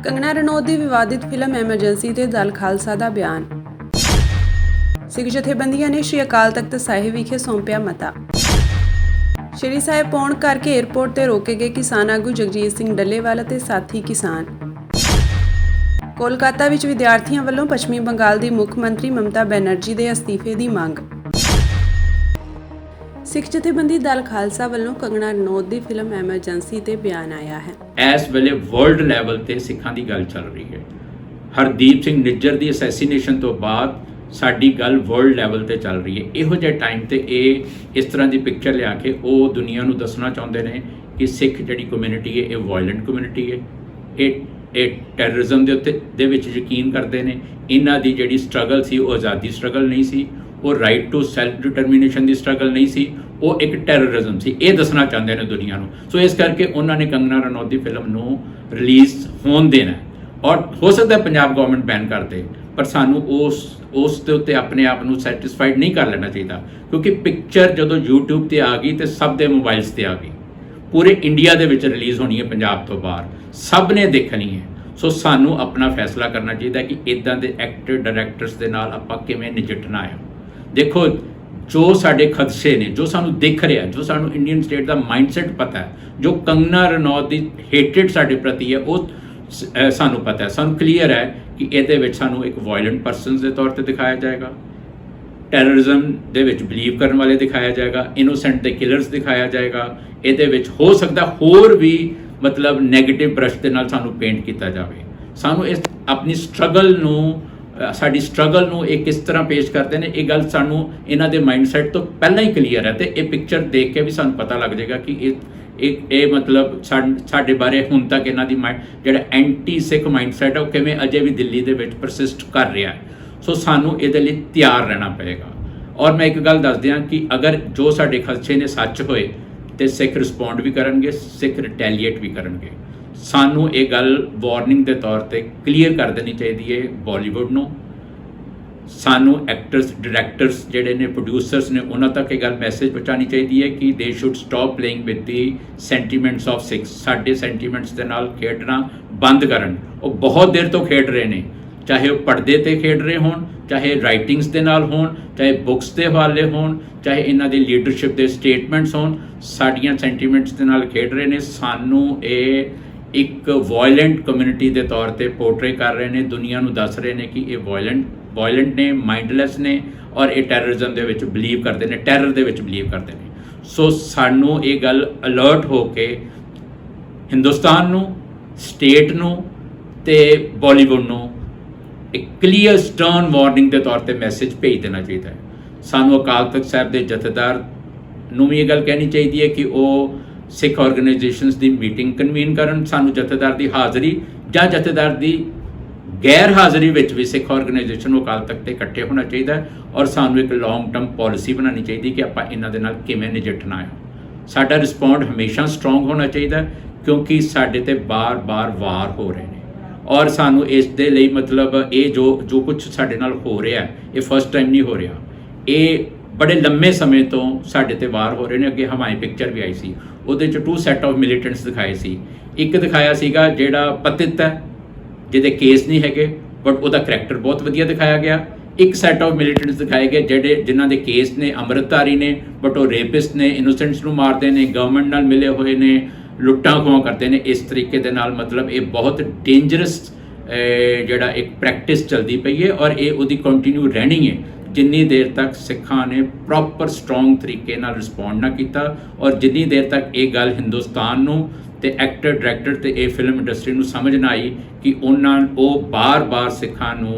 ਕੰਗਨਾ ਰਣੌਤ ਦੀ ਵਿਵਾਦਿਤ film emergency ਤੇ ਦਲ ਖਾਲਸਾ ਦਾ ਬਿਆਨ। ਸਿੱਖ ਜਥੇਬੰਦੀਆਂ ਨੇ ਸ਼੍ਰੀ ਅਕਾਲ ਤਖਤ ਸਾਹਿਬ ਵਿਖੇ ਸੌਂਪਿਆ ਮਤਾ। ਸ਼੍ਰੀ ਸਾਹਿਬ ਪਹੁੰਚ ਕਰਕੇ ਏਅਰਪੋਰਟ ਤੇ ਰੋਕੇ ਗਏ ਕਿਸਾਨ ਆਗੂ ਜਗਜੀਤ ਸਿੰਘ ਡੱਲੇਵਾਲ ਅਤੇ ਸਾਥੀ ਕਿਸਾਨ। ਕੋਲਕਾਤਾ ਵਿੱਚ ਵਿਦਿਆਰਥੀਆਂ ਵੱਲੋਂ ਪੱਛਮੀ ਬੰਗਾਲ ਦੀ ਮੁੱਖ ਮੰਤਰੀ ਮਮਤਾ ਬੈਨਰਜੀ ਦੇ ਅਸਤੀਫੇ ਦੀ ਮੰਗ। ਸਿੱਖ ਜਥੇਬੰਦੀ ਦਲ ਖਾਲਸਾ ਵੱਲੋਂ ਕੰਗਨਾ ਰਣੌਤ ਦੀ ਫਿਲਮ ਐਮਰਜੈਂਸੀ ਤੇ ਬਿਆਨ ਆਇਆ ਹੈ। ਇਸ ਵੇਲੇ ਵਰਲਡ ਲੈਵਲ ਤੇ ਸਿੱਖਾਂ ਦੀ ਗੱਲ ਚੱਲ ਰਹੀ ਹੈ। ਹਰਦੀਪ ਸਿੰਘ ਨਿੱਜਰ ਦੀ ਅਸੈਸੀਨੇਸ਼ਨ ਤੋਂ ਬਾਅਦ ਸਾਡੀ ਗੱਲ ਵਰਲਡ ਲੈਵਲ ਤੇ ਚੱਲ ਰਹੀ ਹੈ। ਇਹੋ ਜਿਹੇ ਟਾਈਮ ਤੇ ਇਹ ਇਸ ਤਰ੍ਹਾਂ ਦੀ ਪਿਕਚਰ ਲਿਆ ਕੇ ਉਹ ਦੁਨੀਆ ਨੂੰ ਦੱਸਣਾ ਚਾਹੁੰਦੇ ਨੇ ਕਿ ਸਿੱਖ ਜਿਹੜੀ ਕਮਿਊਨਿਟੀ ਹੈ ਇਹ ਵਾਇਲੈਂਟ ਕਮਿਊਨਿਟੀ ਹੈ, ਇਹ ਟੈਰਰਿਜ਼ਮ ਦੇ ਵਿੱਚ ਯਕੀਨ ਕਰਦੇ ਨੇ। ਇਹਨਾਂ ਦੀ ਜਿਹੜੀ ਸਟਰਗਲ ਸੀ ਉਹ ਆਜ਼ਾਦੀ ਸਟਰਗਲ ਨਹੀਂ ਸੀ, ਉਹ right to self determination the struggle ਨਹੀਂ ਸੀ, ਉਹ ਇੱਕ ਟੈਰਰਿਜ਼ਮ ਸੀ। ਇਹ ਦੱਸਣਾ ਚਾਹੁੰਦੇ ਨੇ ਦੁਨੀਆ ਨੂੰ। ਸੋ ਇਸ ਕਰਕੇ ਉਹਨਾਂ ਨੇ ਕੰਗਨਾ ਰਣੌਤ ਦੀ ਫਿਲਮ ਨੂੰ ਰਿਲੀਜ਼ ਹੋਣ ਦੇਣਾ ਔਰ ਹੋ ਸਕਦਾ ਪੰਜਾਬ ਗਵਰਨਮੈਂਟ ਬੈਨ ਕਰ ਦੇ, ਪਰ ਸਾਨੂੰ ਉਸ ਦੇ ਉੱਤੇ ਆਪਣੇ ਆਪ ਨੂੰ ਸੈਟਿਸਫਾਈਡ ਨਹੀਂ ਕਰ ਲੈਣਾ ਚਾਹੀਦਾ, ਕਿਉਂਕਿ ਪਿਕਚਰ ਜਦੋਂ YouTube ਤੇ ਆ ਗਈ ਤੇ ਸਭ ਦੇ ਮੋਬਾਈਲਸ ਤੇ ਆ ਗਈ। ਪੂਰੇ ਇੰਡੀਆ ਦੇ ਵਿੱਚ ਰਿਲੀਜ਼ ਹੋਣੀ ਹੈ, ਪੰਜਾਬ ਤੋਂ ਬਾਹਰ ਸਭ ਨੇ ਦੇਖਣੀ ਹੈ। ਸੋ ਸਾਨੂੰ ਆਪਣਾ ਫੈਸਲਾ ਕਰਨਾ ਚਾਹੀਦਾ ਕਿ ਇੱਦਾਂ ਦੇ ਐਕਟਰ ਡਾਇਰੈਕਟਰਸ ਦੇ ਨਾਲ ਆਪਾਂ ਕਿਵੇਂ ਨਜਿੱਠਣਾ ਹੈ। ਦੇਖੋ, ਜੋ ਸਾਡੇ ਖਦਸ਼ੇ ਨੇ, ਜੋ ਸਾਨੂੰ ਦਿਖ ਰਿਹਾ, ਜੋ ਸਾਨੂੰ ਇੰਡੀਅਨ ਸਟੇਟ ਦਾ ਮਾਈਂਡਸੈਟ ਪਤਾ ਹੈ, ਜੋ ਕੰਗਨਾ ਰਣੌਤ ਦੀ ਹੇਟਡ ਸਾਡੇ ਪ੍ਰਤੀ ਹੈ, ਉਹ ਸਾਨੂੰ ਪਤਾ ਹੈ। ਸਾਨੂੰ ਕਲੀਅਰ ਹੈ ਕਿ ਇਹਦੇ ਵਿੱਚ ਸਾਨੂੰ ਇੱਕ ਵਾਇਲੈਂਟ ਪਰਸਨਸ ਦੇ ਤੌਰ ਤੇ ਦਿਖਾਇਆ ਜਾਏਗਾ, ਟੈਰਰਿਜ਼ਮ ਦੇ ਵਿੱਚ ਬਿਲੀਵ ਕਰਨ ਵਾਲੇ ਦਿਖਾਇਆ ਜਾਏਗਾ, ਇਨੋਸੈਂਟ ਦੇ ਕਿਲਰਸ ਦਿਖਾਇਆ ਜਾਏਗਾ। ਇਹਦੇ ਵਿੱਚ ਹੋ ਸਕਦਾ ਹੋਰ ਵੀ ਮਤਲਬ ਨੈਗੇਟਿਵ ਬ੍ਰਸ਼ ਦੇ ਨਾਲ ਸਾਨੂੰ ਪੇਂਟ ਕੀਤਾ ਜਾਵੇ। ਸਾਨੂੰ ਇਸ ਆਪਣੀ ਸਟਰਗਲ ਨੂੰ, ਸਾਡੀ ਸਟਰਗਲ ਨੂੰ ਇਹ ਕਿਸ ਤਰ੍ਹਾਂ ਪੇਸ਼ ਕਰਦੇ ਨੇ, ਇਹ ਗੱਲ ਸਾਨੂੰ ਇਹਨਾਂ ਦੇ ਮਾਈਂਡਸੈਟ ਤੋਂ ਪਹਿਲਾਂ ਹੀ ਕਲੀਅਰ ਹੈ। ਤੇ ਇਹ ਪਿਕਚਰ ਦੇਖ ਕੇ ਵੀ ਸਾਨੂੰ ਪਤਾ ਲੱਗ ਜਾਏਗਾ ਕਿ ਇਹ ਮਤਲਬ ਸਾਡੇ ਬਾਰੇ ਹੁਣ ਤੱਕ ਇਹਨਾਂ ਦੀ ਜਿਹੜਾ ਐਂਟੀ ਸਿੱਖ ਮਾਈਂਡਸੈਟ ਹੈ ਉਹ ਕਿਵੇਂ ਅਜੇ ਵੀ ਦਿੱਲੀ ਦੇ ਵਿੱਚ ਪਰਸਿਸਟ ਕਰ ਰਿਹਾ ਹੈ। ਸੋ ਸਾਨੂੰ ਇਹਦੇ ਲਈ ਤਿਆਰ ਰਹਿਣਾ ਪਏਗਾ। ਔਰ ਮੈਂ ਇੱਕ ਗੱਲ ਦੱਸ ਦਿਆਂ ਕਿ ਅਗਰ ਜੋ ਸਾਡੇ ਖਦਸ਼ੇ ਨੇ ਸੱਚ ਹੋਏ ਤੇ ਸਿੱਖ ਰਿਸਪੌਂਡ ਵੀ ਕਰਨਗੇ, ਸਿੱਖ ਰਿਟੈਲੀਏਟ ਵੀ ਕਰਨਗੇ। ਸਾਨੂੰ ਇਹ ਗੱਲ ਵਾਰਨਿੰਗ ਦੇ ਤੌਰ ਤੇ ਕਲੀਅਰ ਕਰ ਦੇਣੀ ਚਾਹੀਦੀ ਹੈ ਬਾਲੀਵੁੱਡ ਨੂੰ। ਸਾਨੂੰ ਐਕਟਰਸ, ਡਾਇਰੈਕਟਰਸ ਜਿਹੜੇ ਨੇ, ਪ੍ਰੋਡਿਊਸਰਸ ਨੇ, ਉਹਨਾਂ ਤੱਕ ਇਹ ਗੱਲ ਮੈਸੇਜ ਪਹੁੰਚਾਉਣੀ ਚਾਹੀਦੀ ਹੈ ਕਿ ਦੇ should stop playing with the sentiments of Sikhs. ਸਾਡੇ ਸੈਂਟੀਮੈਂਟਸ ਦੇ ਨਾਲ ਖੇਡਣਾ ਬੰਦ ਕਰਨ। ਉਹ ਬਹੁਤ ਦੇਰ ਤੋਂ ਖੇਡ ਰਹੇ ਨੇ, ਚਾਹੇ ਉਹ ਪਰਦੇ ਤੇ ਖੇਡ ਰਹੇ ਹੋਣ, ਚਾਹੇ ਰਾਈਟਿੰਗਸ ਦੇ ਨਾਲ ਹੋਣ, ਚਾਹੇ ਬੁੱਕਸ ਦੇ ਹਵਾਲੇ ਹੋਣ, ਚਾਹੇ ਇਹਨਾਂ ਦੀ ਲੀਡਰਸ਼ਿਪ ਦੇ ਸਟੇਟਮੈਂਟਸ ਹੋਣ, ਸਾਡੀਆਂ ਸੈਂਟੀਮੈਂਟਸ ਦੇ ਨਾਲ ਖੇਡ ਰਹੇ ਨੇ। ਸਾਨੂੰ ਇਹ ਇੱਕ ਵਾਇਲੈਂਟ ਕਮਿਊਨਿਟੀ ਦੇ ਤੌਰ ਤੇ ਪੋਰਟਰੇ ਕਰ ਰਹੇ ਨੇ, ਦੁਨੀਆ ਨੂੰ ਦੱਸ ਰਹੇ ਨੇ ਕਿ ਇਹ ਵਾਇਲੈਂਟ ਨੇ, ਮਾਈਂਡਲੈਸ ਨੇ ਔਰ ਇਹ ਟੈਰਰਿਜ਼ਮ ਦੇ ਵਿੱਚ ਬਿਲੀਵ ਕਰਦੇ ਨੇ, ਟੈਰਰ ਦੇ ਵਿੱਚ ਬਿਲੀਵ ਕਰਦੇ ਨੇ। ਸੋ ਸਾਨੂੰ ਇਹ ਗੱਲ ਅਲਰਟ ਹੋ ਕੇ ਹਿੰਦੁਸਤਾਨ ਨੂੰ, ਸਟੇਟ ਨੂੰ ਤੇ ਬਾਲੀਵੁੱਡ ਨੂੰ ਇੱਕ ਕਲੀਅਰ ਸਟਰਨ ਵਾਰਨਿੰਗ ਦੇ ਤੌਰ ਤੇ ਮੈਸੇਜ ਭੇਜ ਦੇਣਾ ਚਾਹੀਦਾ ਹੈ। ਸਾਨੂੰ ਅਕਾਲ ਤਖਤ ਸਾਹਿਬ ਦੇ ਜਥੇਦਾਰ ਨੂੰ ਵੀ ਇਹ ਗੱਲ ਕਹਿਣੀ ਚਾਹੀਦੀ ਹੈ ਕਿ ਉਹ ਸਿੱਖ ਆਰਗੇਨਾਈਜੇਸ਼ਨਸ ਦੀ ਮੀਟਿੰਗ ਕਨਵੀਨ ਕਰਨ। ਸਾਨੂੰ ਜਥੇਦਾਰ ਦੀ ਹਾਜ਼ਰੀ ਜਾਂ ਜਥੇਦਾਰ ਦੀ ਗੈਰ ਹਾਜ਼ਰੀ ਵਿੱਚ ਵੀ ਸਿੱਖ ਆਰਗੇਨਾਈਜੇਸ਼ਨ ਨੂੰ ਅਕਾਲ ਤਖਤ ਤੇ ਇਕੱਠੇ ਹੋਣਾ ਚਾਹੀਦਾ ਔਰ ਸਾਨੂੰ ਇੱਕ ਲੌਂਗ ਟਰਮ ਪਾਲਿਸੀ ਬਣਾਉਣੀ ਚਾਹੀਦੀ ਕਿ ਆਪਾਂ ਇਹਨਾਂ ਦੇ ਨਾਲ ਕਿਵੇਂ ਨਜਿੱਠਣਾ ਹੈ। ਸਾਡਾ ਰਿਸਪੌਂਡ ਹਮੇਸ਼ਾ ਸਟਰੋਂਗ ਹੋਣਾ ਚਾਹੀਦਾ ਕਿਉਂਕਿ ਸਾਡੇ ਤੇ ਬਾਰ-ਬਾਰ ਵਾਰ ਹੋ ਰਹੇ ਨੇ ਔਰ ਸਾਨੂੰ ਇਸ ਦੇ ਲਈ ਮਤਲਬ ਇਹ ਜੋ ਕੁਝ ਸਾਡੇ ਨਾਲ ਹੋ ਰਿਹਾ ਇਹ ਫਸਟ ਟਾਈਮ ਨਹੀਂ ਹੋ ਰਿਹਾ। ਇਹ ਬੜੇ ਲੰਮੇ ਸਮੇਂ ਤੋਂ ਸਾਡੇ ਤੇ ਵਾਰ ਹੋ ਰਹੇ ਨੇ। ਅੱਗੇ ਹਮਾਰੀ ਪਿਕਚਰ ਵੀ ਆਈ ਸੀ, ਉਹਦੇ 'ਚ 2 ਸੈਟ ਆਫ ਮਿਲੀਟੈਂਟਸ ਦਿਖਾਏ ਸੀ। ਇੱਕ ਦਿਖਾਇਆ ਸੀਗਾ ਜਿਹੜਾ ਪਤਿਤ ਹੈ, ਜਿਹਦੇ ਕੇਸ ਨਹੀਂ ਹੈਗੇ ਬਟ ਉਹਦਾ ਕਰੈਕਟਰ ਬਹੁਤ ਵਧੀਆ ਦਿਖਾਇਆ ਗਿਆ। ਇੱਕ ਸੈਟ ਆਫ ਮਿਲੀਟੈਂਟਸ ਦਿਖਾਏ ਗਏ ਜਿਨ੍ਹਾਂ ਦੇ ਕੇਸ ਨੇ, ਅੰਮ੍ਰਿਤਧਾਰੀ ਨੇ ਬਟ ਉਹ ਰੇਪਿਸਟ ਨੇ, ਇਨੋਸੈਂਟਸ ਨੂੰ ਮਾਰਦੇ ਨੇ, ਗਵਰਨਮੈਂਟ ਨਾਲ ਮਿਲੇ ਹੋਏ ਨੇ, ਲੁੱਟਾਂ ਖੋਹਾਂ ਕਰਦੇ ਨੇ। ਇਸ ਤਰੀਕੇ ਦੇ ਨਾਲ ਮਤਲਬ ਇਹ ਬਹੁਤ ਡੇਂਜਰਸ ਜਿਹੜਾ ਇੱਕ ਪ੍ਰੈਕਟਿਸ ਚੱਲਦੀ ਪਈ ਹੈ ਔਰ ਇਹ ਉਹਦੀ ਕੰਟੀਨਿਊ ਰਹਿਣੀ ਹੈ ਜਿੰਨੀ ਦੇਰ ਤੱਕ ਸਿੱਖਾਂ ਨੇ ਪ੍ਰੋਪਰ ਸਟਰੋਂਗ ਤਰੀਕੇ ਨਾਲ ਰਿਸਪੌਂਡ ਨਾ ਕੀਤਾ ਔਰ ਜਿੰਨੀ ਦੇਰ ਤੱਕ ਇਹ ਗੱਲ ਹਿੰਦੁਸਤਾਨ ਨੂੰ ਤੇ ਐਕਟਰ, ਡਾਇਰੈਕਟਰ ਤੇ ਇਹ ਫਿਲਮ ਇੰਡਸਟਰੀ ਨੂੰ ਸਮਝ ਨਾ ਆਈ ਕਿ ਉਹ ਬਾਰ-ਬਾਰ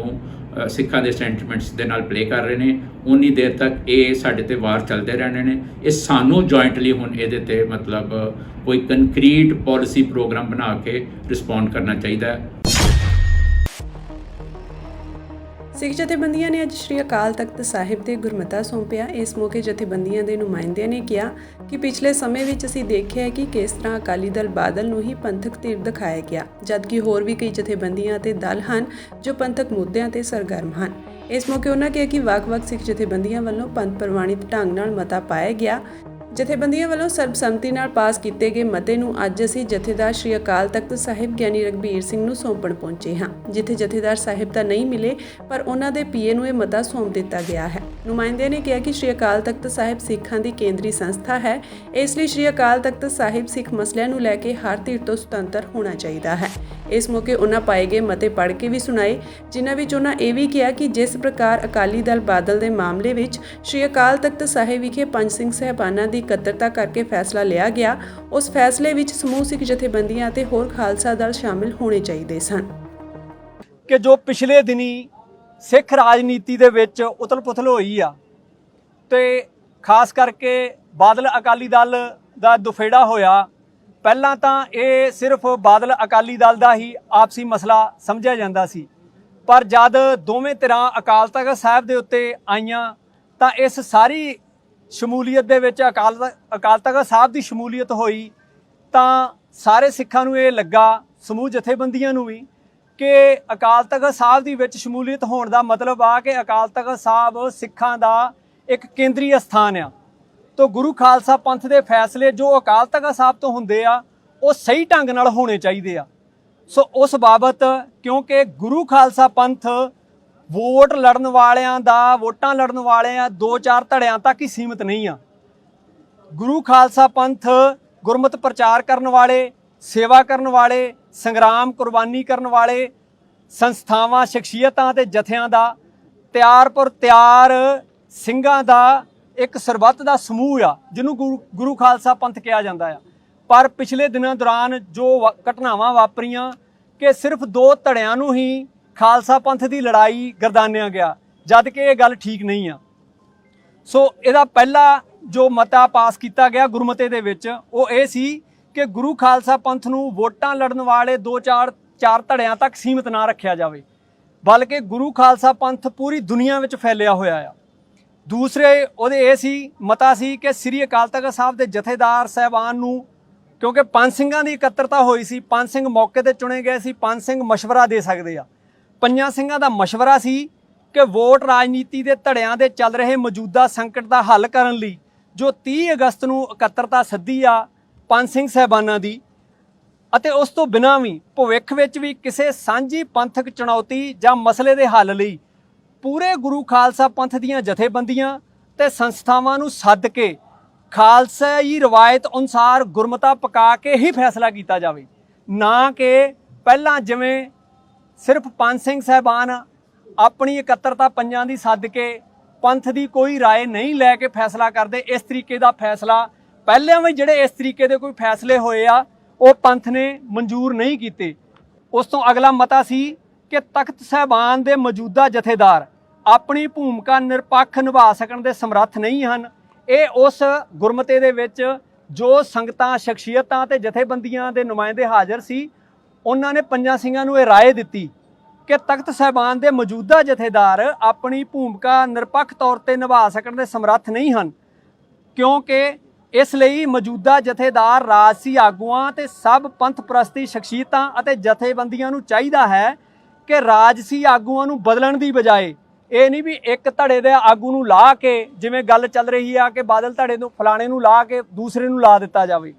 ਸਿੱਖਾਂ ਦੇ ਸੈਂਟੀਮੈਂਟਸ ਦੇ ਨਾਲ ਪਲੇ ਕਰ ਰਹੇ ਨੇ, ਉਨੀ ਦੇਰ ਤੱਕ ਇਹ ਸਾਡੇ ਤੇ ਵਾਰ ਚੱਲਦੇ ਰਹਿਣੇ ਨੇ। ਇਹ ਸਾਨੂੰ ਜੁਆਇੰਟਲੀ ਹੁਣ ਇਹਦੇ ਤੇ ਮਤਲਬ ਕੋਈ ਕੰਕਰੀਟ ਪਾਲਿਸੀ ਪ੍ਰੋਗਰਾਮ ਬਣਾ ਕੇ ਰਿਸਪੌਂਡ ਕਰਨਾ ਚਾਹੀਦਾ ਹੈ। ਸਿੱਖ ਜਥੇਬੰਦੀਆਂ ਨੇ ਅੱਜ ਸ਼੍ਰੀ ਅਕਾਲ ਤਖਤ ਸਾਹਿਬ ਦੇ ਗੁਰਮਤਾ ਸੌਂਪਿਆ। ਇਸ ਮੌਕੇ ਜਥੇਬੰਦੀਆਂ ਦੇ ਨੁਮਾਇੰਦਿਆਂ ਨੇ ਕਿਹਾ ਕਿ ਪਿਛਲੇ ਸਮੇਂ ਵਿੱਚ ਅਸੀਂ ਦੇਖਿਆ ਹੈ ਕਿ ਕਿਸ ਤਰ੍ਹਾਂ ਅਕਾਲੀ ਦਲ ਬਾਦਲ ਨੂੰ ਹੀ ਪੰਥਕ ਧਿਰ ਦਿਖਾਇਆ ਗਿਆ, ਜਦਕਿ ਹੋਰ ਵੀ ਕਈ ਜਥੇਬੰਦੀਆਂ ਅਤੇ ਦਲ ਹਨ ਜੋ ਪੰਥਕ ਮੁੱਦਿਆਂ ਤੇ ਸਰਗਰਮ ਹਨ। ਇਸ ਮੌਕੇ ਉਹਨਾਂ ਕਿਹਾ ਕਿ ਵੱਖ-ਵੱਖ ਸਿੱਖ ਜਥੇਬੰਦੀਆਂ ਵੱਲੋਂ ਪੰਥ ਪ੍ਰਵਾਨਿਤ ਢੰਗ ਨਾਲ ਮਤਾ ਪਾਇਆ ਗਿਆ ਜਥੇਬੰਦੀਆਂ ਵੱਲੋਂ ਸਰਬਸੰਮਤੀ ਨਾਲ ਪਾਸ ਕੀਤੇ ਗਏ ਮਤੇ ਨੂੰ ਅੱਜ ਅਸੀਂ ਜਥੇਦਾਰ ਸ਼੍ਰੀ ਅਕਾਲ ਤਖਤ ਸਾਹਿਬ ਗਿਆਨੀ ਰਘਬੀਰ ਸਿੰਘ ਨੂੰ ਸੌਂਪਣ ਪਹੁੰਚੇ ਹਾਂ, ਜਿੱਥੇ ਜਥੇਦਾਰ ਸਾਹਿਬ ਤਾਂ ਨਹੀਂ ਮਿਲੇ ਪਰ ਉਹਨਾਂ ਦੇ ਪੀਏ ਨੂੰ ਇਹ ਮਤਾ ਸੌਂਪ ਦਿੱਤਾ ਗਿਆ ਹੈ। ਨੁਮਾਇੰਦਿਆਂ ਨੇ ਕਿਹਾ ਕਿ ਸ਼੍ਰੀ ਅਕਾਲ ਤਖਤ ਸਾਹਿਬ ਸਿੱਖਾਂ ਦੀ ਕੇਂਦਰੀ ਸੰਸਥਾ ਹੈ, ਇਸ ਲਈ ਸ਼੍ਰੀ ਅਕਾਲ ਤਖਤ ਸਾਹਿਬ ਸਿੱਖ ਮਸਲਿਆਂ ਨੂੰ ਲੈ ਕੇ ਹਰ ਧਿਰ ਤੋਂ ਸੁਤੰਤਰ ਹੋਣਾ ਚਾਹੀਦਾ ਹੈ। ਇਸ ਮੌਕੇ ਉਹਨਾਂ ਪਾਏ ਗਏ ਮਤੇ ਪੜ੍ਹ ਕੇ ਵੀ ਸੁਣਾਏ, ਜਿਨ੍ਹਾਂ ਵਿੱਚ ਉਹਨਾਂ ਇਹ ਵੀ ਕਿਹਾ ਕਿ ਜਿਸ ਪ੍ਰਕਾਰ ਅਕਾਲੀ ਦਲ ਬਾਦਲ ਦੇ ਮਾਮਲੇ ਵਿੱਚ ਸ਼੍ਰੀ ਅਕਾਲ ਤਖਤ ਸਾਹਿਬ ਵਿਖੇ ਪੰਜ ਸਿੰਘ ਸਾਹਿਬਾਨਾਂ ਦੀ ਇਕੱਤਰਤਾ ਕਰਕੇ ਫੈਸਲਾ ਲਿਆ ਗਿਆ, ਉਸ ਫੈਸਲੇ ਵਿੱਚ ਸਮੂਹ ਸਿੱਖ ਜਥੇਬੰਦੀਆਂ ਅਤੇ ਹੋਰ ਖਾਲਸਾ ਦਲ ਸ਼ਾਮਿਲ ਹੋਣੇ ਚਾਹੀਦੇ ਸਨ। ਕਿ ਜੋ ਪਿਛਲੇ ਦਿਨੀ ਸਿੱਖ ਰਾਜਨੀਤੀ ਦੇ ਵਿੱਚ ਉਥਲ-ਪੁਥਲ ਹੋਈ ਆ ਤੇ ਖਾਸ ਕਰਕੇ ਬਾਦਲ ਅਕਾਲੀ ਦਲ ਦਾ ਦੁਫੇੜਾ ਹੋਇਆ, ਪਹਿਲਾਂ ਤਾਂ ਇਹ ਸਿਰਫ ਬਾਦਲ ਅਕਾਲੀ ਦਲ ਦਾ ਹੀ ਆਪਸੀ ਮਸਲਾ ਸਮਝਿਆ ਜਾਂਦਾ ਸੀ, ਪਰ ਜਦ ਦੋਵੇਂ ਧਿਰਾਂ ਅਕਾਲ ਤਖਤ ਸਾਹਿਬ ਦੇ ਉੱਤੇ ਆਈਆਂ ਤਾਂ ਇਸ ਸਾਰੀ ਸ਼ਮੂਲੀਅਤ ਦੇ ਵਿੱਚ ਅਕਾਲ ਤਖਤ ਸਾਹਿਬ ਦੀ ਸ਼ਮੂਲੀਅਤ ਹੋਈ ਤਾਂ ਸਾਰੇ ਸਿੱਖਾਂ ਨੂੰ ਇਹ ਲੱਗਾ, ਸਮੂਹ ਜਥੇਬੰਦੀਆਂ ਨੂੰ ਵੀ, ਕਿ ਅਕਾਲ ਤਖਤ ਸਾਹਿਬ ਦੀ ਵਿੱਚ ਸ਼ਮੂਲੀਅਤ ਹੋਣ ਦਾ ਮਤਲਬ ਆ ਕਿ ਅਕਾਲ ਤਖਤ ਸਾਹਿਬ ਸਿੱਖਾਂ ਦਾ ਇੱਕ ਕੇਂਦਰੀ ਅਸਥਾਨ ਆ। ਤੋਂ ਗੁਰੂ ਖਾਲਸਾ ਪੰਥ ਦੇ ਫੈਸਲੇ ਜੋ ਅਕਾਲ ਤਖਤ ਸਾਹਿਬ ਤੋਂ ਹੁੰਦੇ ਆ ਉਹ ਸਹੀ ਢੰਗ ਨਾਲ ਹੋਣੇ ਚਾਹੀਦੇ ਆ। ਸੋ ਉਸ ਬਾਬਤ ਕਿਉਂਕਿ ਗੁਰੂ ਖਾਲਸਾ ਪੰਥ ਵੋਟਾਂ ਲੜਨ ਵਾਲਿਆਂ 2-4 ਧੜਿਆਂ ਤੱਕ ਹੀ ਸੀਮਿਤ ਨਹੀਂ ਆ। ਗੁਰੂ ਖਾਲਸਾ ਪੰਥ ਗੁਰਮਤਿ ਪ੍ਰਚਾਰ ਕਰਨ ਵਾਲੇ, ਸੇਵਾ ਕਰਨ ਵਾਲੇ, ਸੰਗਰਾਮ ਕੁਰਬਾਨੀ ਕਰਨ ਵਾਲੇ ਸੰਸਥਾਵਾਂ, ਸ਼ਖਸੀਅਤਾਂ ਤੇ ਜਥਿਆਂ ਦਾ ਤਿਆਰ ਸਿੰਘਾਂ ਦਾ ਇੱਕ ਸਰਬੱਤ ਦਾ ਸਮੂਹ ਆ, ਜਿਹਨੂੰ ਗੁਰੂ ਖਾਲਸਾ ਪੰਥ ਕਿਹਾ ਜਾਂਦਾ ਆ। ਪਰ ਪਿਛਲੇ ਦਿਨਾਂ ਦੌਰਾਨ ਜੋ ਘਟਨਾਵਾਂ ਵਾਪਰੀਆਂ ਕਿ ਸਿਰਫ 2 ਧੜਿਆਂ ਨੂੰ ਹੀ ਖਾਲਸਾ ਪੰਥ ਦੀ ਲੜਾਈ ਗਰਦਾਨਿਆ ਗਿਆ, ਜਦ ਕਿ ਇਹ ਗੱਲ ਠੀਕ ਨਹੀਂ ਆ। ਸੋ ਇਹਦਾ ਪਹਿਲਾ ਜੋ ਮਤਾ ਪਾਸ ਕੀਤਾ ਗਿਆ ਗੁਰਮਤੇ ਦੇ ਵਿੱਚ ਉਹ ਇਹ ਸੀ ਕਿ ਗੁਰੂ ਖਾਲਸਾ ਪੰਥ ਨੂੰ ਵੋਟਾਂ ਲੜਨ ਵਾਲੇ 2-4 ਧੜਿਆਂ ਤੱਕ ਸੀਮਿਤ ਨਾ ਰੱਖਿਆ ਜਾਵੇ, ਬਲਕਿ ਗੁਰੂ ਖਾਲਸਾ ਪੰਥ ਪੂਰੀ ਦੁਨੀਆ ਵਿੱਚ ਫੈਲਿਆ ਹੋਇਆ ਆ। ਦੂਸਰੇ ਉਹਦੇ ਇਹ ਸੀ ਮਤਾ ਸੀ ਕਿ ਸ੍ਰੀ ਅਕਾਲ ਤਖਤ ਸਾਹਿਬ ਦੇ ਜਥੇਦਾਰ ਸਾਹਿਬਾਨ ਨੂੰ, ਕਿਉਂਕਿ ਪੰਜ ਸਿੰਘਾਂ ਦੀ ਇਕੱਤਰਤਾ ਹੋਈ ਸੀ, 5 ਸਿੰਘ ਮੌਕੇ ਤੇ ਚੁਣੇ ਗਏ ਸੀ, 5 ਸਿੰਘ ਮਸ਼ਵਰਾ ਦੇ ਸਕਦੇ ਆ। 5 ਸਿੰਘਾਂ ਦਾ ਮਸ਼ਵਰਾ ਸੀ ਕਿ ਵੋਟ ਰਾਜਨੀਤੀ ਦੇ ਧੜਿਆਂ ਦੇ ਚੱਲ ਰਹੇ ਮੌਜੂਦਾ ਸੰਕਟ ਦਾ ਹੱਲ ਕਰਨ ਲਈ ਜੋ 30 ਅਗਸਤ ਨੂੰ ਇਕੱਤਰਤਾ ਸੱਦੀ ਆ 5 ਸਿੰਘ ਸਾਹਿਬਾਨਾਂ ਦੀ, ਅਤੇ ਉਸ ਤੋਂ ਬਿਨਾਂ ਵੀ ਭਵਿੱਖ ਵਿੱਚ ਵੀ ਕਿਸੇ ਸਾਂਝੀ ਪੰਥਕ ਚੁਣੌਤੀ ਜਾਂ ਮਸਲੇ ਦੇ ਹੱਲ ਲਈ ਪੂਰੇ ਗੁਰੂ ਖਾਲਸਾ ਪੰਥ ਦੀਆਂ ਜਥੇਬੰਦੀਆਂ ਤੇ ਸੰਸਥਾਵਾਂ ਨੂੰ ਸੱਦ ਕੇ ਖਾਲਸਾਈ ਰਵਾਇਤ ਅਨੁਸਾਰ ਗੁਰਮਤਾ ਪਕਾ ਕੇ ਹੀ ਫੈਸਲਾ ਕੀਤਾ ਜਾਵੇ, ਨਾ ਕਿ ਪਹਿਲਾਂ ਜਿਵੇਂ ਸਿਰਫ 5 ਸਿੰਘ ਸਾਹਿਬਾਨ ਆਪਣੀ ਇਕੱਤਰਤਾ ਪੰਜਾਂ ਦੀ ਸੱਦ ਕੇ ਪੰਥ ਦੀ ਕੋਈ ਰਾਏ ਨਹੀਂ ਲੈ ਕੇ ਫੈਸਲਾ ਕਰਦੇ। ਇਸ ਤਰੀਕੇ ਦਾ ਫੈਸਲਾ ਪਹਿਲਾਂ ਵੀ ਜਿਹੜੇ ਇਸ ਤਰੀਕੇ ਦੇ ਕੋਈ ਫੈਸਲੇ ਹੋਏ ਆ ਉਹ ਪੰਥ ਨੇ ਮਨਜ਼ੂਰ ਨਹੀਂ ਕੀਤੇ। ਉਸ ਤੋਂ ਅਗਲਾ ਮਤਾ ਸੀ ਕਿ ਤਖਤ ਸਾਹਿਬਾਨ ਦੇ ਮੌਜੂਦਾ ਜਥੇਦਾਰ ਆਪਣੀ ਭੂਮਿਕਾ ਨਿਰਪੱਖ ਨਿਭਾ ਸਕਣ ਦੇ ਸਮਰੱਥ ਨਹੀਂ ਹਨ। ਇਹ ਉਸ ਗੁਰਮਤੇ ਦੇ ਵਿੱਚ ਜੋ ਸੰਗਤਾਂ, ਸ਼ਖਸੀਅਤਾਂ ਤੇ ਜਥੇਬੰਦੀਆਂ ਦੇ ਨੁਮਾਇੰਦੇ ਹਾਜ਼ਰ ਸੀ, ਉਹਨਾਂ ਨੇ 5 ਸਿੰਘਾਂ ਨੂੰ ਇਹ ਰਾਏ ਦਿੱਤੀ ਕਿ ਤਖਤ ਸਾਹਿਬਾਨ ਦੇ ਮੌਜੂਦਾ ਜਥੇਦਾਰ ਆਪਣੀ ਭੂਮਿਕਾ ਨਿਰਪੱਖ ਤੌਰ ਤੇ ਨਿਭਾ ਸਕਣ ਦੇ ਸਮਰੱਥ ਨਹੀਂ ਹਨ, ਕਿਉਂਕਿ ਇਸ ਲਈ ਮੌਜੂਦਾ ਜਥੇਦਾਰ ਰਾਜਸੀ ਆਗੂਆਂ ਤੇ ਸਭ ਪੰਥ ਪ੍ਰਸਤੀ ਸ਼ਖਸੀਅਤਾਂ ਅਤੇ ਜਥੇਬੰਦੀਆਂ ਨੂੰ ਚਾਹੀਦਾ ਹੈ ਕਿ ਰਾਜਸੀ ਆਗੂਆਂ ਨੂੰ ਬਦਲਣ ਦੀ ਬਜਾਏ ਇਹ ਨਹੀਂ ਵੀ ਇੱਕ ਧੜੇ ਦੇ ਆਗੂ ਨੂੰ ਲਾ ਕੇ, ਜਿਵੇਂ ਗੱਲ ਚੱਲ ਰਹੀ ਆ ਕਿ ਬਾਦਲ ਧੜੇ ਨੂੰ ਫਲਾਣੇ ਨੂੰ ਲਾ ਕੇ ਦੂਸਰੇ ਨੂੰ ਲਾ ਦਿੱਤਾ ਜਾਵੇ।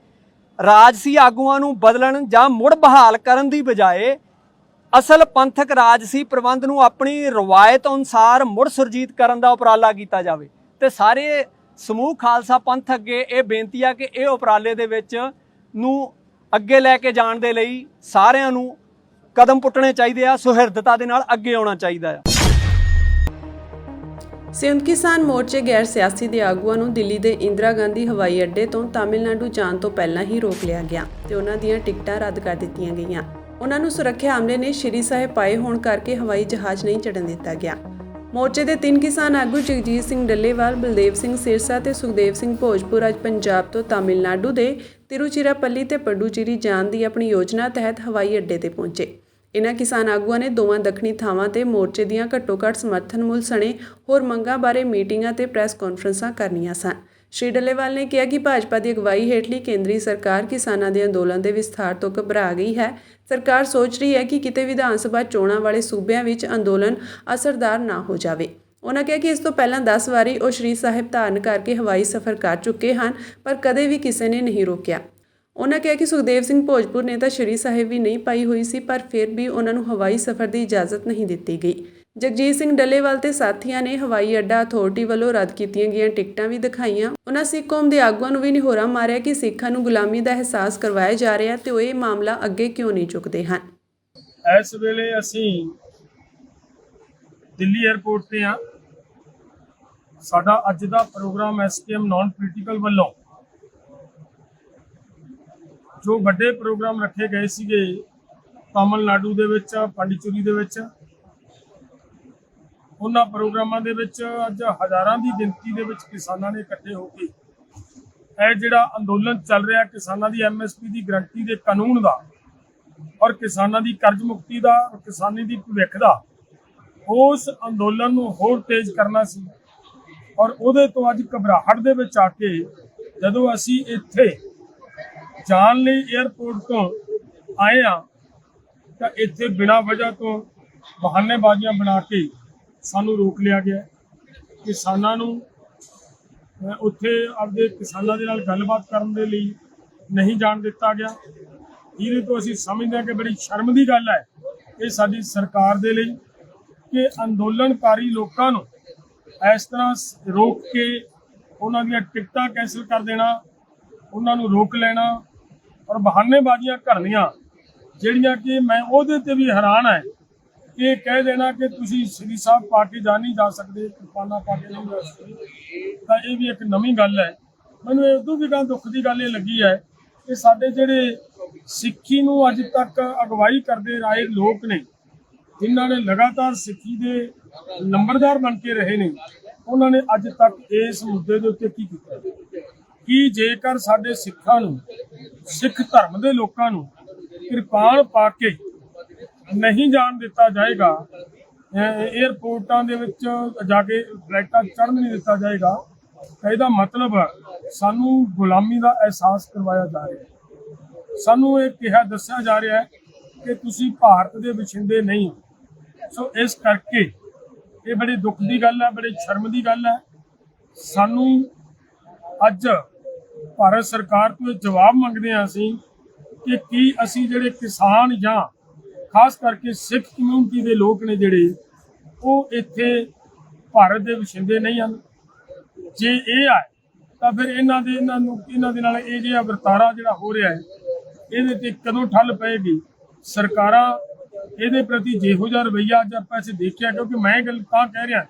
ਰਾਜਸੀ ਆਗੂਆਂ ਨੂੰ ਬਦਲਣ ਜਾਂ ਮੁੜ ਬਹਾਲ ਕਰਨ ਦੀ ਬਜਾਏ ਅਸਲ ਪੰਥਕ ਰਾਜਸੀ ਪ੍ਰਬੰਧ ਨੂੰ ਆਪਣੀ ਰਵਾਇਤ ਅਨੁਸਾਰ ਮੁੜ ਸੁਰਜੀਤ ਕਰਨ ਦਾ ਉਪਰਾਲਾ ਕੀਤਾ ਜਾਵੇ। ਤੇ ਸਾਰੇ ਸਮੂਹ ਖਾਲਸਾ ਪੰਥ ਅੱਗੇ ਇਹ ਬੇਨਤੀ ਆ ਕਿ ਇਹ ਉਪਰਾਲੇ ਦੇ ਵਿੱਚ ਨੂੰ ਅੱਗੇ ਲੈ ਕੇ ਜਾਣ ਦੇ ਲਈ ਸਾਰਿਆਂ ਨੂੰ ਕਦਮ ਪੁੱਟਣੇ ਚਾਹੀਦੇ ਆ, ਸੁਹਿਰਦਤਾ ਦੇ ਨਾਲ ਅੱਗੇ ਆਉਣਾ ਚਾਹੀਦਾ ਆ। ਸੰਯੁਕਤ ਕਿਸਾਨ ਮੋਰਚੇ ਗੈਰ ਸਿਆਸੀ ਦੇ ਆਗੂਆਂ ਨੂੰ ਦਿੱਲੀ ਦੇ ਇੰਦਰਾ ਗਾਂਧੀ ਹਵਾਈ ਅੱਡੇ ਤੋਂ ਤਾਮਿਲਨਾਡੂ ਜਾਣ ਤੋਂ ਪਹਿਲਾਂ ਹੀ ਰੋਕ ਲਿਆ ਗਿਆ ਤੇ ਉਹਨਾਂ ਦੀਆਂ ਟਿਕਟਾਂ ਰੱਦ ਕਰ ਦਿੱਤੀਆਂ ਗਈਆਂ। ਉਹਨਾਂ ਨੂੰ ਸੁਰੱਖਿਆ ਅਮਲੇ ਨੇ ਸ਼੍ਰੀ ਸਾਹਿਬ ਪਾਏ ਹੋਣ ਕਰਕੇ ਹਵਾਈ ਜਹਾਜ਼ ਨਹੀਂ ਚੜ੍ਹਨ ਦਿੱਤਾ ਗਿਆ। ਮੋਰਚੇ ਦੇ 3 ਕਿਸਾਨ ਆਗੂ ਜਗਜੀਤ ਸਿੰਘ ਡੱਲੇਵਾਲ, ਬਲਦੇਵ ਸਿੰਘ ਸਿਰਸਾ ਤੇ ਸੁਖਦੇਵ ਸਿੰਘ ਭੋਜਪੁਰ ਅੱਜ ਪੰਜਾਬ ਤੋਂ ਤਾਮਿਲਨਾਡੂ ਦੇ ਤਿਰੂਚਿਰਾਪੱਲੀ ਤੇ ਪੱਡੂਚੇਰੀ ਜਾਣ ਦੀ ਆਪਣੀ ਯੋਜਨਾ ਤਹਿਤ ਹਵਾਈ ਅੱਡੇ ਤੇ ਪਹੁੰਚੇ। ਇਨ੍ਹਾਂ ਕਿਸਾਨ ਆਗੂਆਂ ਨੇ ਦੋਵਾਂ ਦੱਖਣੀ ਥਾਵਾਂ ਤੇ ਮੋਰਚੇ ਦੀਆਂ ਘੱਟੋ-ਘੱਟ ਸਮਰਥਨ ਮੁੱਲ ਸਣੇ ਹੋਰ ਮੰਗਾਂ ਬਾਰੇ ਮੀਟਿੰਗਾਂ ਤੇ ਪ੍ਰੈਸ ਕਾਨਫਰੰਸਾਂ ਕਰਨੀਆਂ ਸਨ। ਸ਼੍ਰੀ ਡੱਲੇਵਾਲ ਨੇ ਕਿਹਾ ਕਿ ਭਾਜਪਾ ਦੀ ਅਗਵਾਈ ਹੇਠਲੀ ਕੇਂਦਰੀ ਸਰਕਾਰ ਕਿਸਾਨਾਂ ਦੇ ਅੰਦੋਲਨ ਦੇ ਵਿਸਥਾਰ ਤੋਂ ਘਬਰਾ ਗਈ ਹੈ। ਸਰਕਾਰ ਸੋਚ ਰਹੀ ਹੈ ਕਿ ਕਿਤੇ ਵਿਧਾਨ ਸਭਾ ਚੋਣਾਂ ਵਾਲੇ ਸੂਬਿਆਂ ਵਿੱਚ ਅੰਦੋਲਨ ਅਸਰਦਾਰ ਨਾ ਹੋ ਜਾਵੇ। ਉਹਨਾਂ ਕਿਹਾ ਕਿ ਇਸ ਤੋਂ ਪਹਿਲਾਂ 10 ਵਾਰੀ ਉਹ ਸ਼੍ਰੀ ਸਾਹਿਬ ਧਾਰਨ ਕਰਕੇ ਹਵਾਈ ਸਫ਼ਰ ਕਰ ਚੁੱਕੇ ਹਨ, ਪਰ ਕਦੇ ਵੀ ਕਿਸੇ ਨੇ ਨਹੀਂ ਰੋਕਿਆ। ਉਹਨਾਂ ਕਿਹਾ ਕਿ ਸੁਖਦੇਵ ਸਿੰਘ ਭੋਜਪੁਰ ਨੇ ਤਾਂ ਸ਼੍ਰੀ ਸਾਹਿਬ ਵੀ ਨਹੀਂ ਪਾਈ ਹੋਈ ਸੀ, ਪਰ ਫਿਰ ਵੀ ਉਹਨਾਂ ਨੂੰ ਹਵਾਈ ਸਫ਼ਰ ਦੀ ਇਜਾਜ਼ਤ ਨਹੀਂ ਦਿੱਤੀ ਗਈ। ਜਗਜੀਤ ਸਿੰਘ ਡੱਲੇਵਾਲ ਤੇ ਸਾਥੀਆਂ ਨੇ ਹਵਾਈ ਅੱਡਾ ਅਥਾਰਟੀ ਵੱਲੋਂ ਰੱਦ ਕੀਤੀਆਂ ਗਈਆਂ ਟਿਕਟਾਂ ਵੀ ਦਿਖਾਈਆਂ। ਉਹਨਾਂ ਸਿੱਖ ਕੌਮ ਦੇ ਆਗੂਆਂ ਨੂੰ ਵੀ ਨਿਹੋਰਾ ਮਾਰਿਆ ਕਿ ਸਿੱਖਾਂ ਨੂੰ ਗੁਲਾਮੀ ਦਾ ਅਹਿਸਾਸ ਕਰਵਾਇਆ ਜਾ ਰਿਹਾ ਤੇ ਉਹ ਇਹ ਮਾਮਲਾ ਅੱਗੇ ਕਿਉਂ ਨਹੀਂ ਚੁੱਕਦੇ ਹਨ। ਇਸ ਵੇਲੇ ਅਸੀਂ ਦਿੱਲੀ 에ਅਰਪੋਰਟ ਤੇ ਹਾਂ। ਸਾਡਾ ਅੱਜ ਦਾ ਪ੍ਰੋਗਰਾਮ SKM ਨਾਨ ਪੋਲੀਟੀਕਲ ਵੱਲੋਂ ਜੋ ਵੱਡੇ ਪ੍ਰੋਗਰਾਮ ਰੱਖੇ ਗਏ ਸੀਗੇ ਤਾਮਿਲਨਾਡੂ ਦੇ ਵਿੱਚ, ਪਾਂਡੀਚੇਰੀ ਦੇ ਵਿੱਚ, ਉਹਨਾਂ ਪ੍ਰੋਗਰਾਮਾਂ ਦੇ ਵਿੱਚ ਅੱਜ ਹਜ਼ਾਰਾਂ ਦੀ ਗਿਣਤੀ ਦੇ ਵਿੱਚ ਕਿਸਾਨਾਂ ਨੇ ਇਕੱਠੇ ਹੋ ਕੇ ਇਹ ਜਿਹੜਾ ਅੰਦੋਲਨ ਚੱਲ ਰਿਹਾ ਕਿਸਾਨਾਂ ਦੀ MSP ਦੀ ਗਰੰਟੀ ਦੇ ਕਾਨੂੰਨ ਦਾ ਔਰ ਕਿਸਾਨਾਂ ਦੀ ਕਰਜ਼ ਮੁਕਤੀ ਦਾ, ਕਿਸਾਨੀ ਦੀ ਭਵਿੱਖ ਦਾ, ਉਸ ਅੰਦੋਲਨ ਨੂੰ ਹੋਰ ਤੇਜ਼ ਕਰਨਾ ਸੀ। ਔਰ ਉਹਦੇ ਤੋਂ ਅੱਜ ਘਬਰਾਹਟ ਦੇ ਵਿੱਚ ਆ ਕੇ ਜਦੋਂ ਅਸੀਂ ਇੱਥੇ ਜਾਣ ਲਈ 에ਅਰਪੋਰਟ ਤੋਂ ਆਏ ਆ ਤਾਂ ਇੱਥੇ ਬਿਨਾਂ ਵਜ੍ਹਾ ਤੋਂ ਬਹਾਨੇਬਾਜ਼ੀਆਂ ਬਣਾ ਕੇ ਸਾਨੂੰ ਰੋਕ ਲਿਆ ਗਿਆ। ਕਿਸਾਨਾਂ ਨੂੰ ਉੱਥੇ ਆਪਦੇ ਕਿਸਾਨਾਂ ਦੇ ਨਾਲ ਗੱਲਬਾਤ ਕਰਨ ਦੇ ਲਈ ਨਹੀਂ ਜਾਣ ਦਿੱਤਾ ਗਿਆ। ਇਹਦੇ ਤੋਂ ਅਸੀਂ ਸਮਝਦੇ ਹਾਂ ਕਿ ਬੜੀ ਸ਼ਰਮ ਦੀ ਗੱਲ ਹੈ ਇਹ ਸਾਡੀ ਸਰਕਾਰ ਦੇ ਲਈ ਕਿ ਅੰਦੋਲਨਕਾਰੀ ਲੋਕਾਂ ਨੂੰ ਇਸ ਤਰ੍ਹਾਂ ਰੋਕ ਕੇ ਉਹਨਾਂ ਦੀਆਂ ਟਿਕਟਾਂ ਕੈਂਸਲ ਕਰ ਦੇਣਾ, ਉਹਨਾਂ ਨੂੰ ਰੋਕ ਲੈਣਾ ਔਰ ਬਹਾਨੇਬਾਜ਼ੀਆਂ ਕਰਨੀਆਂ, ਜਿਹੜੀਆਂ ਕਿ ਮੈਂ ਉਹਦੇ ਤੇ ਵੀ ਹੈਰਾਨ ਹੈ ਕਿ ਕਹਿ ਦੇਣਾ ਕਿ ਤੁਸੀਂ ਸ੍ਰੀ ਸਾਹਿਬ ਪਾ ਕੇ ਜਾ ਨਹੀਂ ਜਾ ਸਕਦੇ, ਕਿਰਪਾਨਾਂ ਪਾ ਕੇ ਨਹੀਂ ਜਾ ਸਕਦੇ। ਤਾਂ ਇਹ ਵੀ ਇੱਕ ਨਵੀਂ ਗੱਲ ਹੈ। ਮੈਨੂੰ ਇਹ ਤੋਂ ਵੀ ਦੁੱਖ ਦੀ ਗੱਲ ਇਹ ਲੱਗੀ ਹੈ ਕਿ ਸਾਡੇ ਜਿਹੜੇ ਸਿੱਖੀ ਨੂੰ ਅੱਜ ਤੱਕ ਅਗਵਾਈ ਕਰਦੇ ਆਏ ਲੋਕ ਨੇ, ਜਿਨ੍ਹਾਂ ਨੇ ਲਗਾਤਾਰ ਸਿੱਖੀ ਦੇ ਨੰਬਰਦਾਰ ਬਣ ਕੇ ਰਹੇ ਨੇ, ਉਹਨਾਂ ਨੇ ਅੱਜ ਤੱਕ ਇਸ ਮੁੱਦੇ ਦੇ ਉੱਤੇ ਕੀ ਕੀਤਾ ਕਿ ਜੇਕਰ ਸਾਡੇ ਸਿੱਖਾਂ ਨੂੰ, ਸਿੱਖ ਧਰਮ ਦੇ ਲੋਕਾਂ ਨੂੰ ਕਿਰਪਾਨ ਪਾ ਕੇ ਨਹੀਂ ਜਾਣ ਦਿੱਤਾ ਜਾਏਗਾ, 에ਅਰਪੋਰਟਾਂ ਦੇ ਵਿੱਚ ਜਾ ਕੇ ਫਲਾਈਟਾਂ ਚੜ੍ਹਨ ਨਹੀਂ ਦਿੱਤਾ ਜਾਏਗਾ, ਤਾਂ ਇਹਦਾ ਮਤਲਬ ਸਾਨੂੰ ਗੁਲਾਮੀ ਦਾ ਅਹਿਸਾਸ ਕਰਵਾਇਆ ਜਾ ਰਿਹਾ। ਸਾਨੂੰ ਇਹ ਕਿਹਾ ਦੱਸਿਆ ਜਾ ਰਿਹਾ ਹੈ ਕਿ ਤੁਸੀਂ ਭਾਰਤ ਦੇ ਵਸਿੰਦੇ ਨਹੀਂ ਹੋ। ਸੋ ਇਸ ਕਰਕੇ ਇਹ ਬੜੀ ਦੁੱਖ ਦੀ ਗੱਲ ਹੈ, ਬੜੀ ਸ਼ਰਮ ਦੀ ਗੱਲ ਹੈ। ਸਾਨੂੰ ਅੱਜ ਭਾਰਤ ਸਰਕਾਰ ਤੋਂ ਜਵਾਬ ਮੰਗਦੇ ਹਾਂ ਅਸੀਂ ਕਿ ਕੀ ਅਸੀਂ ਜਿਹੜੇ ਕਿਸਾਨ ਜਾਂ ਖਾਸ ਕਰਕੇ ਸਿੱਖ ਕਮਿਊਨਿਟੀ ਦੇ ਲੋਕ ਨੇ ਜਿਹੜੇ ਉਹ ਇੱਥੇ ਭਾਰਤ ਦੇ ਵਸਿੰਦੇ ਨਹੀਂ ਹਨ। ਜੇ ਇਹ ਹੈ ਤਾਂ ਫਿਰ ਇਹਨਾਂ ਦੇ ਨਾਲ ਇਹ ਜਿਹੜਾ ਵਰਤਾਰਾ ਜਿਹੜਾ ਹੋ ਰਿਹਾ ਹੈ ਇਹਦੇ ਤੇ ਕਦੋਂ ਠੱਲ ਪਏਗੀ। ਸਰਕਾਰਾਂ ਇਹਦੇ ਪ੍ਰਤੀ ਜਿਹੋ ਜਿਹਾ ਰਵੱਈਆ ਅੱਜ ਆਪਾਂ ਅਸੀਂ ਦੇਖਿਆ, ਕਿਉਂਕਿ ਮੈਂ ਗੱਲ ਤਾਂ ਕਹਿ ਰਿਹਾ,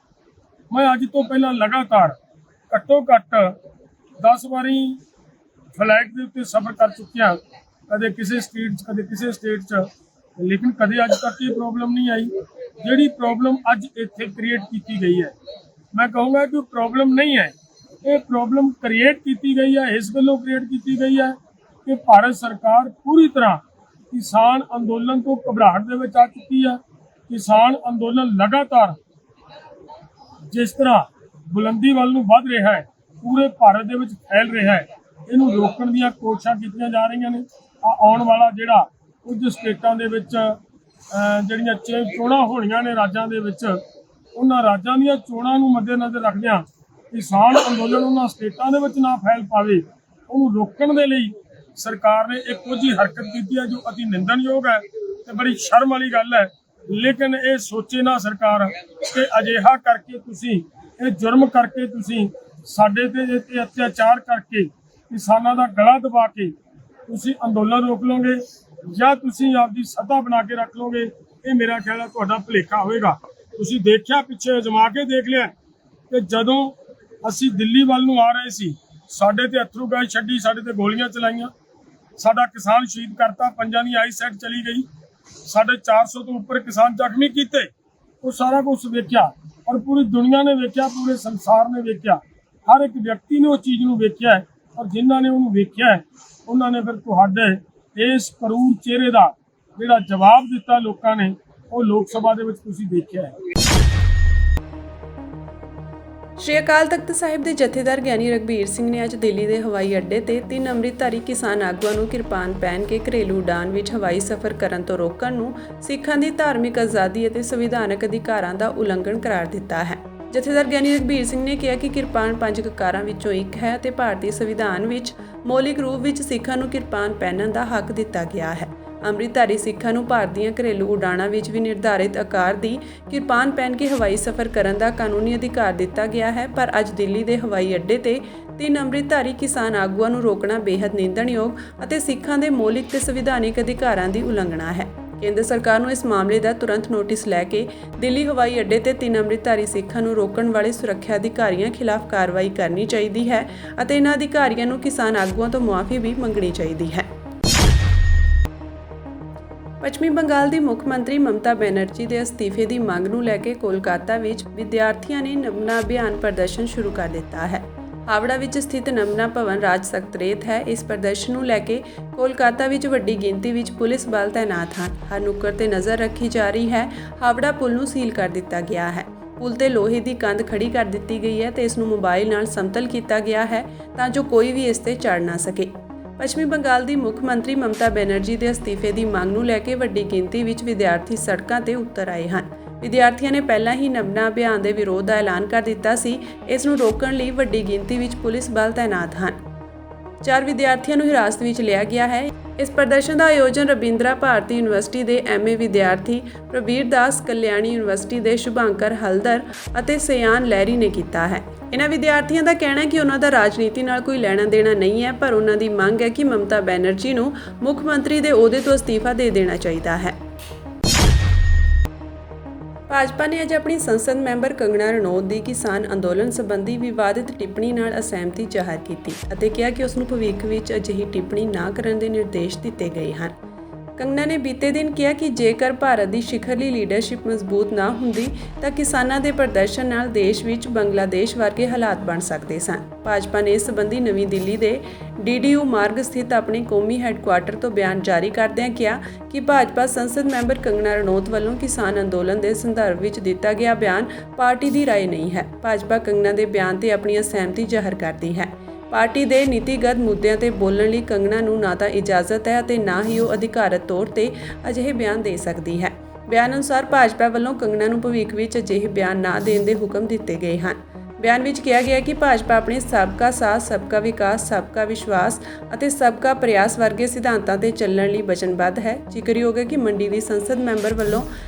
ਮੈਂ ਅੱਜ ਤੋਂ ਪਹਿਲਾਂ ਲਗਾਤਾਰ ਘੱਟੋ ਘੱਟ 10 ਵਾਰੀ ਫਲਾਈਟ ਦੇ ਉੱਤੇ ਸਫ਼ਰ ਕਰ ਚੁੱਕਿਆ, ਕਦੇ ਕਿਸੇ ਸਟੇਟ 'ਚ ਕਦੇ ਕਿਸੇ ਸਟੇਟ 'ਚ, ਲੇਕਿਨ ਕਦੇ ਅੱਜ ਤੱਕ ਇਹ ਪ੍ਰੋਬਲਮ ਨਹੀਂ ਆਈ ਜਿਹੜੀ ਪ੍ਰੋਬਲਮ ਅੱਜ ਇੱਥੇ ਕ੍ਰੀਏਟ ਕੀਤੀ ਗਈ ਹੈ। ਮੈਂ ਕਹੂੰਗਾ ਕਿ ਪ੍ਰੋਬਲਮ ਨਹੀਂ ਹੈ, ਇਹ ਪ੍ਰੋਬਲਮ ਕ੍ਰੀਏਟ ਕੀਤੀ ਗਈ ਹੈ, ਇਸ ਵੱਲੋਂ ਕ੍ਰੀਏਟ ਕੀਤੀ ਗਈ ਹੈ ਕਿ ਭਾਰਤ ਸਰਕਾਰ ਪੂਰੀ ਤਰ੍ਹਾਂ ਕਿਸਾਨ ਅੰਦੋਲਨ ਤੋਂ ਘਬਰਾਹਟ ਦੇ ਵਿੱਚ ਆ ਚੁੱਕੀ ਹੈ। ਕਿਸਾਨ ਅੰਦੋਲਨ ਲਗਾਤਾਰ ਜਿਸ ਤਰ੍ਹਾਂ ਬੁਲੰਦੀ ਵੱਲ ਨੂੰ ਵੱਧ ਰਿਹਾ ਹੈ, ਪੂਰੇ ਭਾਰਤ ਦੇ ਵਿੱਚ ਫੈਲ ਰਿਹਾ ਹੈ, ਇਹਨੂੰ ਰੋਕਣ ਦੀਆਂ ਕੋਸ਼ਿਸ਼ਾਂ ਕੀਤੀਆਂ ਜਾ ਰਹੀਆਂ ਨੇ। ਆਉਣ ਵਾਲਾ ਜਿਹੜਾ ਕੁਝ ਸਟੇਟਾਂ ਦੇ ਵਿੱਚ ਜਿਹੜੀਆਂ ਚੋਣਾਂ ਹੋਣੀਆਂ ਨੇ ਰਾਜਾਂ ਦੇ ਵਿੱਚ, ਉਹਨਾਂ ਰਾਜਾਂ ਦੀਆਂ ਚੋਣਾਂ ਨੂੰ ਮੱਦੇਨਜ਼ਰ ਰੱਖਦਿਆਂ ਕਿਸਾਨ ਅੰਦੋਲਨ ਉਹਨਾਂ ਸਟੇਟਾਂ ਦੇ ਵਿੱਚ ਨਾ ਫੈਲ ਪਾਵੇ, ਉਹਨੂੰ ਰੋਕਣ ਦੇ ਲਈ ਸਰਕਾਰ ਨੇ ਇੱਕ ਕੁਝ ਹੀ ਹਰਕਤ ਕੀਤੀ ਹੈ ਜੋ ਅਤੀ ਨਿੰਦਣਯੋਗ ਹੈ ਤੇ ਬੜੀ ਸ਼ਰਮ ਵਾਲੀ ਗੱਲ ਹੈ। ਲੇਕਿਨ ਇਹ ਸੋਚੇ ਨਾ ਸਰਕਾਰ ਕਿ ਅਜਿਹਾ ਕਰਕੇ ਤੁਸੀਂ, ਇਹ ਜੁਰਮ ਕਰਕੇ ਤੁਸੀਂ ਸਾਡੇ ਤੇ ਅਤਿਆਚਾਰ ਕਰਕੇ ਕਿਸਾਨਾਂ ਦਾ ਗਲਾ ਦਬਾ ਕੇ ਤੁਸੀਂ ਅੰਦੋਲਨ ਰੋਕ ਲਓਗੇ ਜਾਂ ਤੁਸੀਂ ਆਪਦੀ ਸੱਤਾ ਬਣਾ ਕੇ ਰੱਖ ਲਓਗੇ। ਇਹ ਮੇਰਾ ਖਿਆਲ ਹੈ ਤੁਹਾਡਾ ਭੁਲੇਖਾ ਹੋਵੇਗਾ। ਤੁਸੀਂ ਦੇਖਿਆ, ਪਿੱਛੇ ਅਜਮਾ ਕੇ ਦੇਖ ਲਿਆ ਕਿ ਜਦੋਂ ਅਸੀਂ ਦਿੱਲੀ ਵੱਲ ਨੂੰ ਆ ਰਹੇ ਸੀ, ਸਾਡੇ ਤੇ ਅਥਰੂ ਗੈਸ ਛੱਡੀ, ਸਾਡੇ ਤੇ ਗੋਲੀਆਂ ਚਲਾਈਆਂ, ਸਾਡਾ ਕਿਸਾਨ ਸ਼ਹੀਦ ਕਰਤਾ, ਪੰਜਾਂ ਦੀ ਆਈ ਸੈਟ ਚਲੀ ਗਈ, ਸਾਡੇ 400 ਤੋਂ ਉੱਪਰ ਕਿਸਾਨ ਜ਼ਖਮੀ ਕੀਤੇ। ਉਹ ਸਾਰਾ ਕੁਝ ਵੇਖਿਆ ਔਰ ਪੂਰੀ ਦੁਨੀਆ ਨੇ ਵੇਖਿਆ, ਪੂਰੇ ਸੰਸਾਰ ਨੇ ਵੇਖਿਆ, ਹਰ ਇੱਕ ਵਿਅਕਤੀ ਨੇ ਉਹ ਚੀਜ਼ ਨੂੰ ਵੇਖਿਆ ਹੈ ਔਰ ਜਿਨ੍ਹਾਂ ਨੇ ਉਹਨੂੰ ਵੇਖਿਆ ਹੈ ਉਹਨਾਂ ਨੇ ਫਿਰ ਤੁਹਾਡੇ ਇਸ ਕਰੂਰ ਚਿਹਰੇ ਦਾ ਜਿਹੜਾ ਜਵਾਬ ਦਿੱਤਾ ਲੋਕਾਂ ਨੇ, ਉਹ ਲੋਕ ਸਭਾ ਦੇ ਵਿੱਚ ਤੁਸੀਂ ਦੇਖਿਆ ਹੈ। ਸ਼੍ਰੀ ਅਕਾਲ ਤਖਤ ਸਾਹਿਬ ਦੇ ਜਥੇਦਾਰ ਗਿਆਨੀ ਰਘਬੀਰ ਸਿੰਘ ਨੇ ਅੱਜ ਦਿੱਲੀ ਦੇ ਹਵਾਈ ਅੱਡੇ ਤੇ 3 ਅੰਮ੍ਰਿਤਧਾਰੀ ਕਿਸਾਨ ਆਗੂਆਂ ਨੂੰ ਕਿਰਪਾਨ ਪਹਿਨ ਕੇ ਘਰੇਲੂ ਉਡਾਨ ਵਿੱਚ ਹਵਾਈ ਸਫ਼ਰ ਕਰਨ ਤੋਂ ਰੋਕਣ ਨੂੰ ਸਿੱਖਾਂ ਦੀ ਧਾਰਮਿਕ ਆਜ਼ਾਦੀ ਅਤੇ ਸੰਵਿਧਾਨਕ ਅਧਿਕਾਰਾਂ ਦਾ ਉਲੰਘਣ ਕਰਾਰ ਦਿੱਤਾ ਹੈ। ਜਥੇਦਾਰ ਗਿਆਨੀ ਰਘਬੀਰ ਸਿੰਘ ਨੇ ਕਿਹਾ ਕਿ ਕਿਰਪਾਨ 5 ਕਕਾਰਾਂ ਵਿੱਚੋਂ ਇੱਕ ਹੈ ਅਤੇ ਭਾਰਤੀ ਸੰਵਿਧਾਨ ਵਿੱਚ ਮੌਲਿਕ ਰੂਪ ਵਿੱਚ ਸਿੱਖਾਂ ਨੂੰ ਕਿਰਪਾਨ ਪਹਿਨਣ ਦਾ ਹੱਕ ਦਿੱਤਾ ਗਿਆ ਹੈ। ਅੰਮ੍ਰਿਤਧਾਰੀ ਸਿੱਖਾਂ ਨੂੰ ਭਾਰਤ ਦੀਆਂ ਘਰੇਲੂ ਉਡਾਣਾਂ ਵਿੱਚ ਵੀ ਨਿਰਧਾਰਿਤ ਆਕਾਰ ਦੀ ਕਿਰਪਾਨ ਪਹਿਨ ਕੇ ਹਵਾਈ ਸਫ਼ਰ ਕਰਨ ਦਾ ਕਾਨੂੰਨੀ ਅਧਿਕਾਰ ਦਿੱਤਾ ਗਿਆ ਹੈ, ਪਰ ਅੱਜ ਦਿੱਲੀ ਦੇ ਹਵਾਈ ਅੱਡੇ ਤੇ 3 ਅੰਮ੍ਰਿਤਧਾਰੀ ਕਿਸਾਨ ਆਗੂਆਂ ਨੂੰ ਰੋਕਣਾ ਬੇहद ਨਿੰਦਣਯੋਗ ਅਤੇ ਸਿੱਖਾਂ ਦੇ ਮੌਲਿਕ ਤੇ ਸੰਵਿਧਾਨਿਕ ਅਧਿਕਾਰਾਂ ਦੀ ਉਲੰਘਣਾ ਹੈ। ਕੇਂਦਰ ਸਰਕਾਰ ਨੂੰ ਇਸ ਮਾਮਲੇ ਦਾ ਤੁਰੰਤ ਨੋਟਿਸ ਲੈ ਕੇ ਦਿੱਲੀ ਹਵਾਈ ਅੱਡੇ ਤੇ 3 ਅੰਮ੍ਰਿਤਧਾਰੀ ਸਿੱਖਾਂ ਨੂੰ ਰੋਕਣ ਵਾਲੇ ਸੁਰੱਖਿਆ ਅਧਿਕਾਰੀਆਂ ਖਿਲਾਫ ਕਾਰਵਾਈ ਕਰਨੀ ਚਾਹੀਦੀ ਹੈ ਅਤੇ ਇਨ੍ਹਾਂ ਅਧਿਕਾਰੀਆਂ ਨੂੰ ਕਿਸਾਨ ਆਗੂਆਂ ਤੋਂ ਮੁਆਫੀ ਵੀ ਮੰਗਣੀ ਚਾਹੀਦੀ ਹੈ। ਪੱਛਮੀ ਬੰਗਾਲ ਦੀ ਮੁੱਖ ਮੰਤਰੀ ਮਮਤਾ ਬੈਨਰਜੀ ਦੇ ਅਸਤੀਫੇ ਦੀ ਮੰਗ ਨੂੰ ਲੈ ਕੇ ਕੋਲਕਾਤਾ ਵਿੱਚ ਵਿਦਿਆਰਥੀਆਂ ਨੇ ਨਮਨਾ ਅਭਿਆਨ ਪ੍ਰਦਰਸ਼ਨ ਸ਼ੁਰੂ ਕਰ ਦਿੱਤਾ ਹੈ। ਹਾਵੜਾ ਵਿੱਚ ਸਥਿਤ ਨਮਨਾ ਭਵਨ ਰਾਜ ਸਕੱਤਰੇਤ ਹੈ। ਇਸ ਪ੍ਰਦਰਸ਼ਨ ਨੂੰ ਲੈ ਕੇ ਕੋਲਕਾਤਾ ਵਿੱਚ ਵੱਡੀ ਗਿਣਤੀ ਵਿੱਚ ਪੁਲਿਸ ਬਲ ਤੈਨਾਤ ਹਨ। ਹਰ ਨੁੱਕਰ ਤੇ ਨਜ਼ਰ ਰੱਖੀ ਜਾ ਰਹੀ ਹੈ। ਹਾਵੜਾ ਪੁਲ ਨੂੰ ਸੀਲ ਕਰ ਦਿੱਤਾ ਗਿਆ ਹੈ। ਪੁਲ ਤੇ ਲੋਹੇ ਦੀ ਕੰਧ ਖੜੀ ਕਰ ਦਿੱਤੀ ਗਈ ਹੈ ਤੇ ਇਸ ਨੂੰ ਮੋਬਾਈਲ ਨਾਲ ਸਮਤਲ ਕੀਤਾ ਗਿਆ ਹੈ ਤਾਂ ਜੋ ਕੋਈ ਵੀ ਇਸ ਤੇ ਚੜ੍ਹ ਨਾ ਸਕੇ। ਪੱਛਮੀ ਬੰਗਾਲ ਦੀ ਮੁੱਖ ਮੰਤਰੀ ਮਮਤਾ ਬੈਨਰਜੀ ਦੇ ਅਸਤੀਫੇ ਦੀ ਮੰਗ ਨੂੰ ਲੈ ਕੇ ਵੱਡੀ ਗਿਣਤੀ ਵਿੱਚ ਵਿਦਿਆਰਥੀ ਸੜਕਾਂ ਤੇ ਉਤਰ ਆਏ ਹਨ। ਵਿਦਿਆਰਥੀਆਂ ਨੇ ਪਹਿਲਾਂ ਹੀ ਨਮਨਾ ਅਭਿਆਨ ਦੇ ਵਿਰੋਧ ਦਾ ਐਲਾਨ ਕਰ ਦਿੱਤਾ ਸੀ। ਇਸ ਨੂੰ ਰੋਕਣ ਲਈ ਵੱਡੀ ਗਿਣਤੀ ਵਿੱਚ ਪੁਲਿਸ ਬਲ ਤੈਨਾਤ ਹਨ। 4 ਵਿਦਿਆਰਥੀਆਂ ਨੂੰ ਹਿਰਾਸਤ ਵਿੱਚ ਲਿਆ ਗਿਆ ਹੈ। ਇਸ ਪ੍ਰਦਰਸ਼ਨ ਦਾ ਆਯੋਜਨ ਰਬਿੰਦਰਾ ਭਾਰਤੀ ਯੂਨੀਵਰਸਿਟੀ ਦੇ MA ਵਿਦਿਆਰਥੀ ਪ੍ਰਬੀਰ ਦਾਸ, ਕਲਿਆਣੀ ਯੂਨੀਵਰਸਿਟੀ ਦੇ ਸ਼ੁਭਾਂਕਰ ਹਲਦਰ ਅਤੇ ਸਿਆਨ ਲਹਿਰੀ ਨੇ ਕੀਤਾ ਹੈ। ਇਹਨਾਂ ਵਿਦਿਆਰਥੀਆਂ ਦਾ ਕਹਿਣਾ ਹੈ ਕਿ ਉਹਨਾਂ ਦਾ ਰਾਜਨੀਤੀ ਨਾਲ ਕੋਈ ਲੈਣਾ ਦੇਣਾ ਨਹੀਂ ਹੈ, ਪਰ ਉਹਨਾਂ ਦੀ ਮੰਗ ਹੈ ਕਿ ਮਮਤਾ ਬੈਨਰਜੀ ਨੂੰ ਮੁੱਖ ਮੰਤਰੀ ਦੇ ਅਹੁਦੇ ਤੋਂ ਅਸਤੀਫਾ ਦੇ ਦੇਣਾ ਚਾਹੀਦਾ ਹੈ। ਭਾਜਪਾ ਨੇ ਅੱਜ ਆਪਣੀ ਸੰਸਦ ਮੈਂਬਰ ਕੰਗਣਾ ਰਣੌਤ ਦੀ ਕਿਸਾਨ ਅੰਦੋਲਨ ਸੰਬੰਧੀ ਵਿਵਾਦਿਤ ਟਿੱਪਣੀ ਨਾਲ ਅਸਹਿਮਤੀ ਜ਼ਾਹਰ ਕੀਤੀ ਅਤੇ ਕਿਹਾ ਕਿ ਉਸ ਨੂੰ ਭਵਿੱਖ ਵਿੱਚ ਅਜਿਹੀ ਟਿੱਪਣੀ ਨਾ ਕਰਨ ਦੇ ਨਿਰਦੇਸ਼ ਦਿੱਤੇ ਗਏ ਹਨ। ਕੰਗਨਾ ਨੇ ਬੀਤੇ ਦਿਨ ਕਿਹਾ ਕਿ ਜੇਕਰ ਭਾਰਤ ਦੀ ਸਿਖਰਲੀ ਲੀਡਰਸ਼ਿਪ ਮਜ਼ਬੂਤ ਨਾ ਹੁੰਦੀ ਤਾਂ ਕਿਸਾਨਾਂ ਦੇ ਪ੍ਰਦਰਸ਼ਨ ਨਾਲ ਦੇਸ਼ ਵਿੱਚ ਬੰਗਲਾਦੇਸ਼ ਵਰਗੇ ਹਾਲਾਤ ਬਣ ਸਕਦੇ ਸਨ। ਭਾਜਪਾ ਨੇ ਇਸ ਸੰਬੰਧੀ ਨਵੀਂ ਦਿੱਲੀ ਦੇ DDU ਮਾਰਗ ਸਥਿਤ ਆਪਣੇ ਕੌਮੀ ਹੈੱਡਕੁਆਰਟਰ ਤੋਂ ਬਿਆਨ ਜਾਰੀ ਕਰਦਿਆਂ ਕਿਹਾ ਕਿ ਭਾਜਪਾ ਸੰਸਦ ਮੈਂਬਰ ਕੰਗਣਾ ਰਣੌਤ ਵੱਲੋਂ ਕਿਸਾਨ ਅੰਦੋਲਨ ਦੇ ਸੰਦਰਭ ਵਿੱਚ ਦਿੱਤਾ ਗਿਆ ਬਿਆਨ ਪਾਰਟੀ ਦੀ ਰਾਏ ਨਹੀਂ ਹੈ। ਭਾਜਪਾ ਕੰਗਨਾ ਦੇ ਬਿਆਨ ਤੇ ਆਪਣੀ ਅਸਹਿਮਤੀ ਜ਼ਾਹਰ ਕਰਦੀ ਹੈ। ਪਾਰਟੀ ਦੇ ਨੀਤੀਗਤ ਮੁੱਦਿਆਂ ਤੇ ਬੋਲਣ ਲਈ ਕੰਗਨਾ ਨੂੰ ਨਾ ਤਾਂ ਇਜਾਜ਼ਤ ਹੈ ਅਤੇ ਨਾ ਹੀ ਉਹ ਅਧਿਕਾਰਤ ਤੌਰ ਤੇ ਅਜਿਹੇ ਬਿਆਨ ਦੇ ਸਕਦੀ ਹੈ। ਬਿਆਨ ਅਨੁਸਾਰ ਭਾਜਪਾ ਵੱਲੋਂ ਕੰਗਨਾ ਨੂੰ ਭਵਿੱਖ ਵਿੱਚ ਅਜਿਹੇ ਬਿਆਨ ਨਾ ਦੇਣ ਦੇ ਹੁਕਮ ਦਿੱਤੇ ਗਏ ਹਨ। ਬਿਆਨ ਵਿੱਚ ਕਿਹਾ ਗਿਆ ਕਿ ਭਾਜਪਾ ਆਪਣੇ ਸਬਕਾ ਸਾਥ, ਸਬਕਾ ਵਿਕਾਸ, ਸਬਕਾ ਵਿਸ਼ਵਾਸ ਅਤੇ ਸਬਕਾ ਪ੍ਰਯਾਸ ਵਰਗੇ ਸਿਧਾਂਤਾਂ ਤੇ ਚੱਲਣ ਲਈ ਵਚਨਬੱਧ ਹੈ। ਜ਼ਿਕਰਯੋਗ ਹੈ ਕਿ ਮੰਡੀ ਦੀ ਸੰਸਦ ਮੈਂਬਰ ਵੱਲੋਂ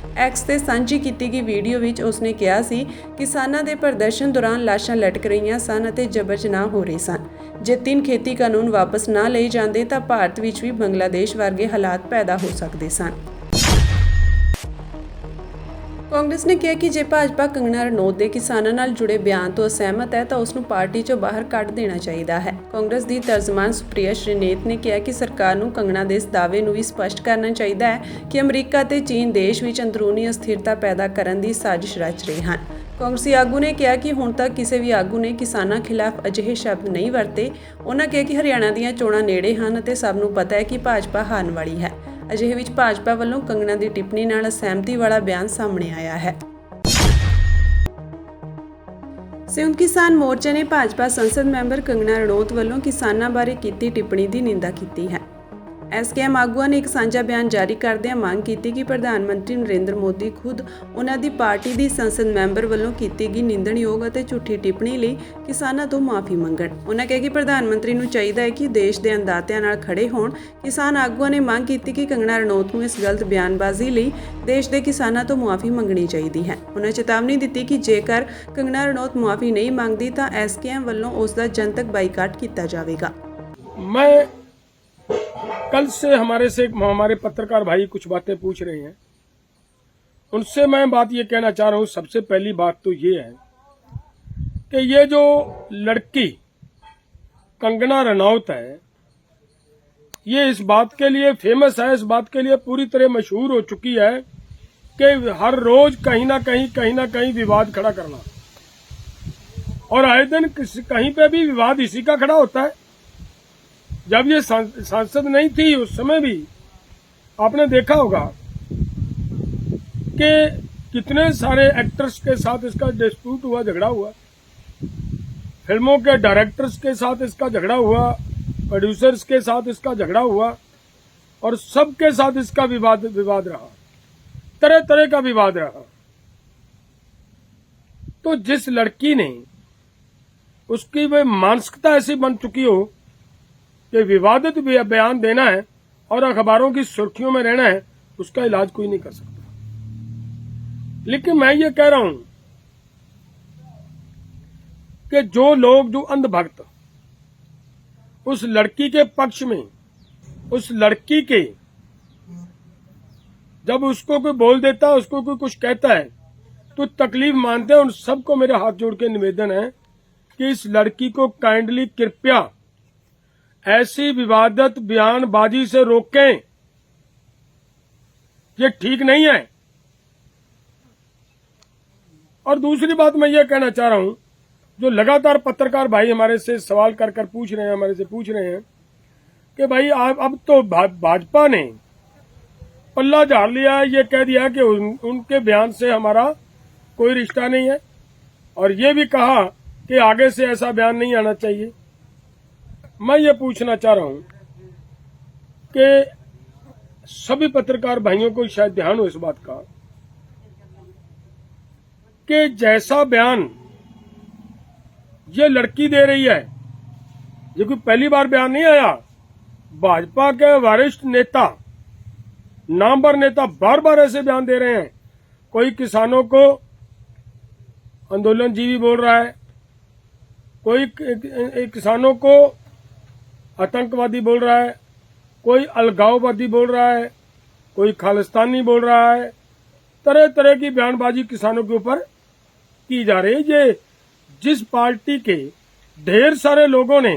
X ਤੇ ਸਾਂਝੀ ਕੀਤੀ ਗਈ ਵੀਡੀਓ ਵਿੱਚ ਉਸਨੇ ਕਿਹਾ ਸੀ ਕਿਸਾਨਾਂ ਦੇ ਪ੍ਰਦਰਸ਼ਨ ਦੌਰਾਨ ਲਾਸ਼ਾਂ ਲਟਕ ਰਹੀਆਂ ਸਨ ਅਤੇ ਜਬਰ ਜਨਾਹ ਹੋ ਰਹੇ ਸਨ। ਜੇ 3 ਖੇਤੀ ਕਾਨੂੰਨ ਵਾਪਸ ਨਾ ਲਏ ਜਾਂਦੇ ਤਾਂ ਭਾਰਤ ਵਿੱਚ ਵੀ ਬੰਗਲਾਦੇਸ਼ ਵਰਗੇ ਹਾਲਾਤ ਪੈਦਾ ਹੋ ਸਕਦੇ ਸਨ। ਕਾਂਗਰਸ ਨੇ ਕਿਹਾ ਕਿ ਜੇ ਭਾਜਪਾ ਕੰਗਣਾ ਰਣੌਤ ਦੇ ਕਿਸਾਨਾਂ ਨਾਲ ਜੁੜੇ ਬਿਆਨ ਤੋਂ ਅਸਹਿਮਤ ਹੈ ਤਾਂ ਉਸ ਨੂੰ ਪਾਰਟੀ 'ਚੋਂ ਬਾਹਰ ਕੱਢ ਦੇਣਾ ਚਾਹੀਦਾ ਹੈ। ਕਾਂਗਰਸ ਦੀ ਤਰਜਮਾਨ ਸੁਪ੍ਰਿਆ ਸ਼੍ਰੀਨੇਤ ਨੇ ਕਿਹਾ ਕਿ ਸਰਕਾਰ ਨੂੰ ਕੰਗਣਾ ਦੇ ਇਸ ਦਾਅਵੇ ਨੂੰ ਵੀ ਸਪਸ਼ਟ ਕਰਨਾ ਚਾਹੀਦਾ ਹੈ ਕਿ ਅਮਰੀਕਾ ਤੇ ਚੀਨ ਦੇਸ਼ ਵਿੱਚ ਅੰਦਰੂਨੀ ਅਸਥਿਰਤਾ ਪੈਦਾ ਕਰਨ ਦੀ ਸਾਜ਼ਿਸ਼ ਰਚ ਰਹੇ ਹਨ। ਕਾਂਗਰਸੀ ਆਗੂ ਨੇ ਕਿਹਾ ਕਿ ਹੁਣ ਤੱਕ ਕਿਸੇ ਵੀ ਆਗੂ ਨੇ ਕਿਸਾਨਾਂ ਖਿਲਾਫ ਅਜਿਹੇ ਸ਼ਬਦ ਨਹੀਂ ਵਰਤੇ। ਉਹਨਾਂ ਕਿਹਾ ਕਿ ਹਰਿਆਣਾ ਦੀਆਂ ਚੋਣਾਂ ਨੇੜੇ ਹਨ ਅਤੇ ਸਭ ਨੂੰ ਪਤਾ ਹੈ ਕਿ ਭਾਜਪਾ ਹਾਰਨ ਵਾਲੀ ਹੈ। ਅਜਿਹੇ ਵਿੱਚ ਭਾਜਪਾ ਵੱਲੋਂ ਕੰਗਣਾ ਦੀ ਟਿੱਪਣੀ ਨਾਲ ਅਸਹਿਮਤੀ ਵਾਲਾ ਬਿਆਨ ਸਾਹਮਣੇ ਆਇਆ ਹੈ। ਸੰਯੁਕਤ ਕਿਸਾਨ ਮੋਰਚਾ ਨੇ ਭਾਜਪਾ ਸੰਸਦ ਮੈਂਬਰ ਕੰਗਣਾ ਰਣੌਤ ਵੱਲੋਂ ਕਿਸਾਨਾਂ ਬਾਰੇ ਕੀਤੀ ਟਿੱਪਣੀ ਦੀ ਨਿੰਦਾ ਕੀਤੀ ਹੈ। SKM ਆਗੂਆਂ ਨੇ ਇੱਕ ਸਾਂਝਾ ਬਿਆਨ ਜਾਰੀ ਕਰਦਿਆਂ ਮੰਗ ਕੀਤੀ ਕਿ ਪ੍ਰਧਾਨ ਮੰਤਰੀ ਨਰਿੰਦਰ ਮੋਦੀ ਖੁਦ ਉਹਨਾਂ ਦੀ ਪਾਰਟੀ ਦੀ ਸੰਸਦ ਮੈਂਬਰ ਵੱਲੋਂ ਕੀਤੀ ਗਈ ਨਿੰਦਣਯੋਗ ਅਤੇ ਝੂਠੀ ਟਿੱਪਣੀ ਲਈ ਕਿਸਾਨਾਂ ਤੋਂ ਮਾਫੀ ਮੰਗਣ। ਉਹਨਾਂ ਕਿਹਾ ਕਿ ਪ੍ਰਧਾਨ ਮੰਤਰੀ ਨੂੰ ਚਾਹੀਦਾ ਹੈ ਕਿ ਦੇਸ਼ ਦੇ ਅੰਨਦਾਤਿਆਂ ਨਾਲ ਖੜੇ ਹੋਣ। ਕਿਸਾਨ ਆਗੂਆਂ ਨੇ ਮੰਗ ਕੀਤੀ ਕਿ ਕੰਗਣਾ ਰਣੌਤ ਨੂੰ ਇਸ ਗਲਤ ਬਿਆਨਬਾਜ਼ੀ ਲਈ ਦੇਸ਼ ਦੇ ਕਿਸਾਨਾਂ ਤੋਂ ਮਾਫੀ ਮੰਗਣੀ ਚਾਹੀਦੀ ਹੈ। ਉਹਨਾਂ ਚੇਤਾਵਨੀ ਦਿੱਤੀ ਕਿ ਜੇਕਰ ਕੰਗਣਾ ਰਣੌਤ ਮਾਫੀ ਨਹੀਂ ਮੰਗਦੀ ਤਾਂ SKM ਵੱਲੋਂ ਉਸ ਦਾ ਜਨਤਕ ਬਾਈਕਾਟ ਕੀਤਾ ਜਾਵੇਗਾ। कल से हमारे पत्रकार भाई कुछ बातें पूछ रहे हैं, उनसे मैं बात ये कहना चाह रहा हूं। सबसे पहली बात तो ये है कि ये जो लड़की कंगना रनौत है, ये इस बात के लिए फेमस है, इस बात के लिए पूरी तरह मशहूर हो चुकी है कि हर रोज कहीं ना कहीं विवाद खड़ा करना, और आए दिन कहीं पे भी विवाद इसी का खड़ा होता है। जब ये सांसद नहीं थी उस समय भी आपने देखा होगा कि कितने सारे एक्टर्स के साथ इसका डिस्प्यूट हुआ, झगड़ा हुआ। फिल्मों के डायरेक्टर्स के साथ इसका झगड़ा हुआ, प्रोड्यूसर्स के साथ इसका झगड़ा हुआ, और सबके साथ इसका विवाद रहा, तरह तरह का विवाद रहा। तो जिस लड़की ने उसकी वह मानसिकता ऐसी बन चुकी हो कि विवादित बयान देना है और अखबारों की सुर्खियों में रहना है, उसका इलाज कोई नहीं कर सकता। लेकिन मैं ये कह रहा हूं कि जो लोग, जो अंधभक्त उस लड़की के पक्ष में, उस लड़की के, जब उसको कोई बोल देता है, उसको कोई कुछ कहता है तो तकलीफ मानते हैं, उन सबको मेरे हाथ जोड़ के निवेदन है कि इस लड़की को काइंडली कृपया ऐसी विवादित बयानबाजी से रोकें। ये ठीक नहीं है। और दूसरी बात मैं ये कहना चाह रहा हूं, जो लगातार पत्रकार भाई हमारे से सवाल कर पूछ रहे हैं, हमारे से पूछ रहे हैं कि भाई आप अब तो भाजपा ने पल्ला झाड़ लिया है, ये कह दिया कि उनके बयान से हमारा कोई रिश्ता नहीं है, और ये भी कहा कि आगे से ऐसा बयान नहीं आना चाहिए। मैं ये पूछना चाह रहा हूं कि सभी पत्रकार भाइयों को शायद ध्यान हो इस बात का कि जैसा बयान ये लड़की दे रही है, ये कोई पहली बार बयान नहीं आया। भाजपा के वरिष्ठ नेता, नामवर नेता बार बार ऐसे बयान दे रहे हैं। कोई किसानों को आंदोलनजीवी बोल रहा है, कोई किसानों को आतंकवादी बोल रहा है, कोई अलगाववादी बोल रहा है, कोई खालिस्तानी बोल रहा है। तरह तरह की बयानबाजी किसानों के ऊपर की जा रही है। ये जिस पार्टी के ढेर सारे लोगों ने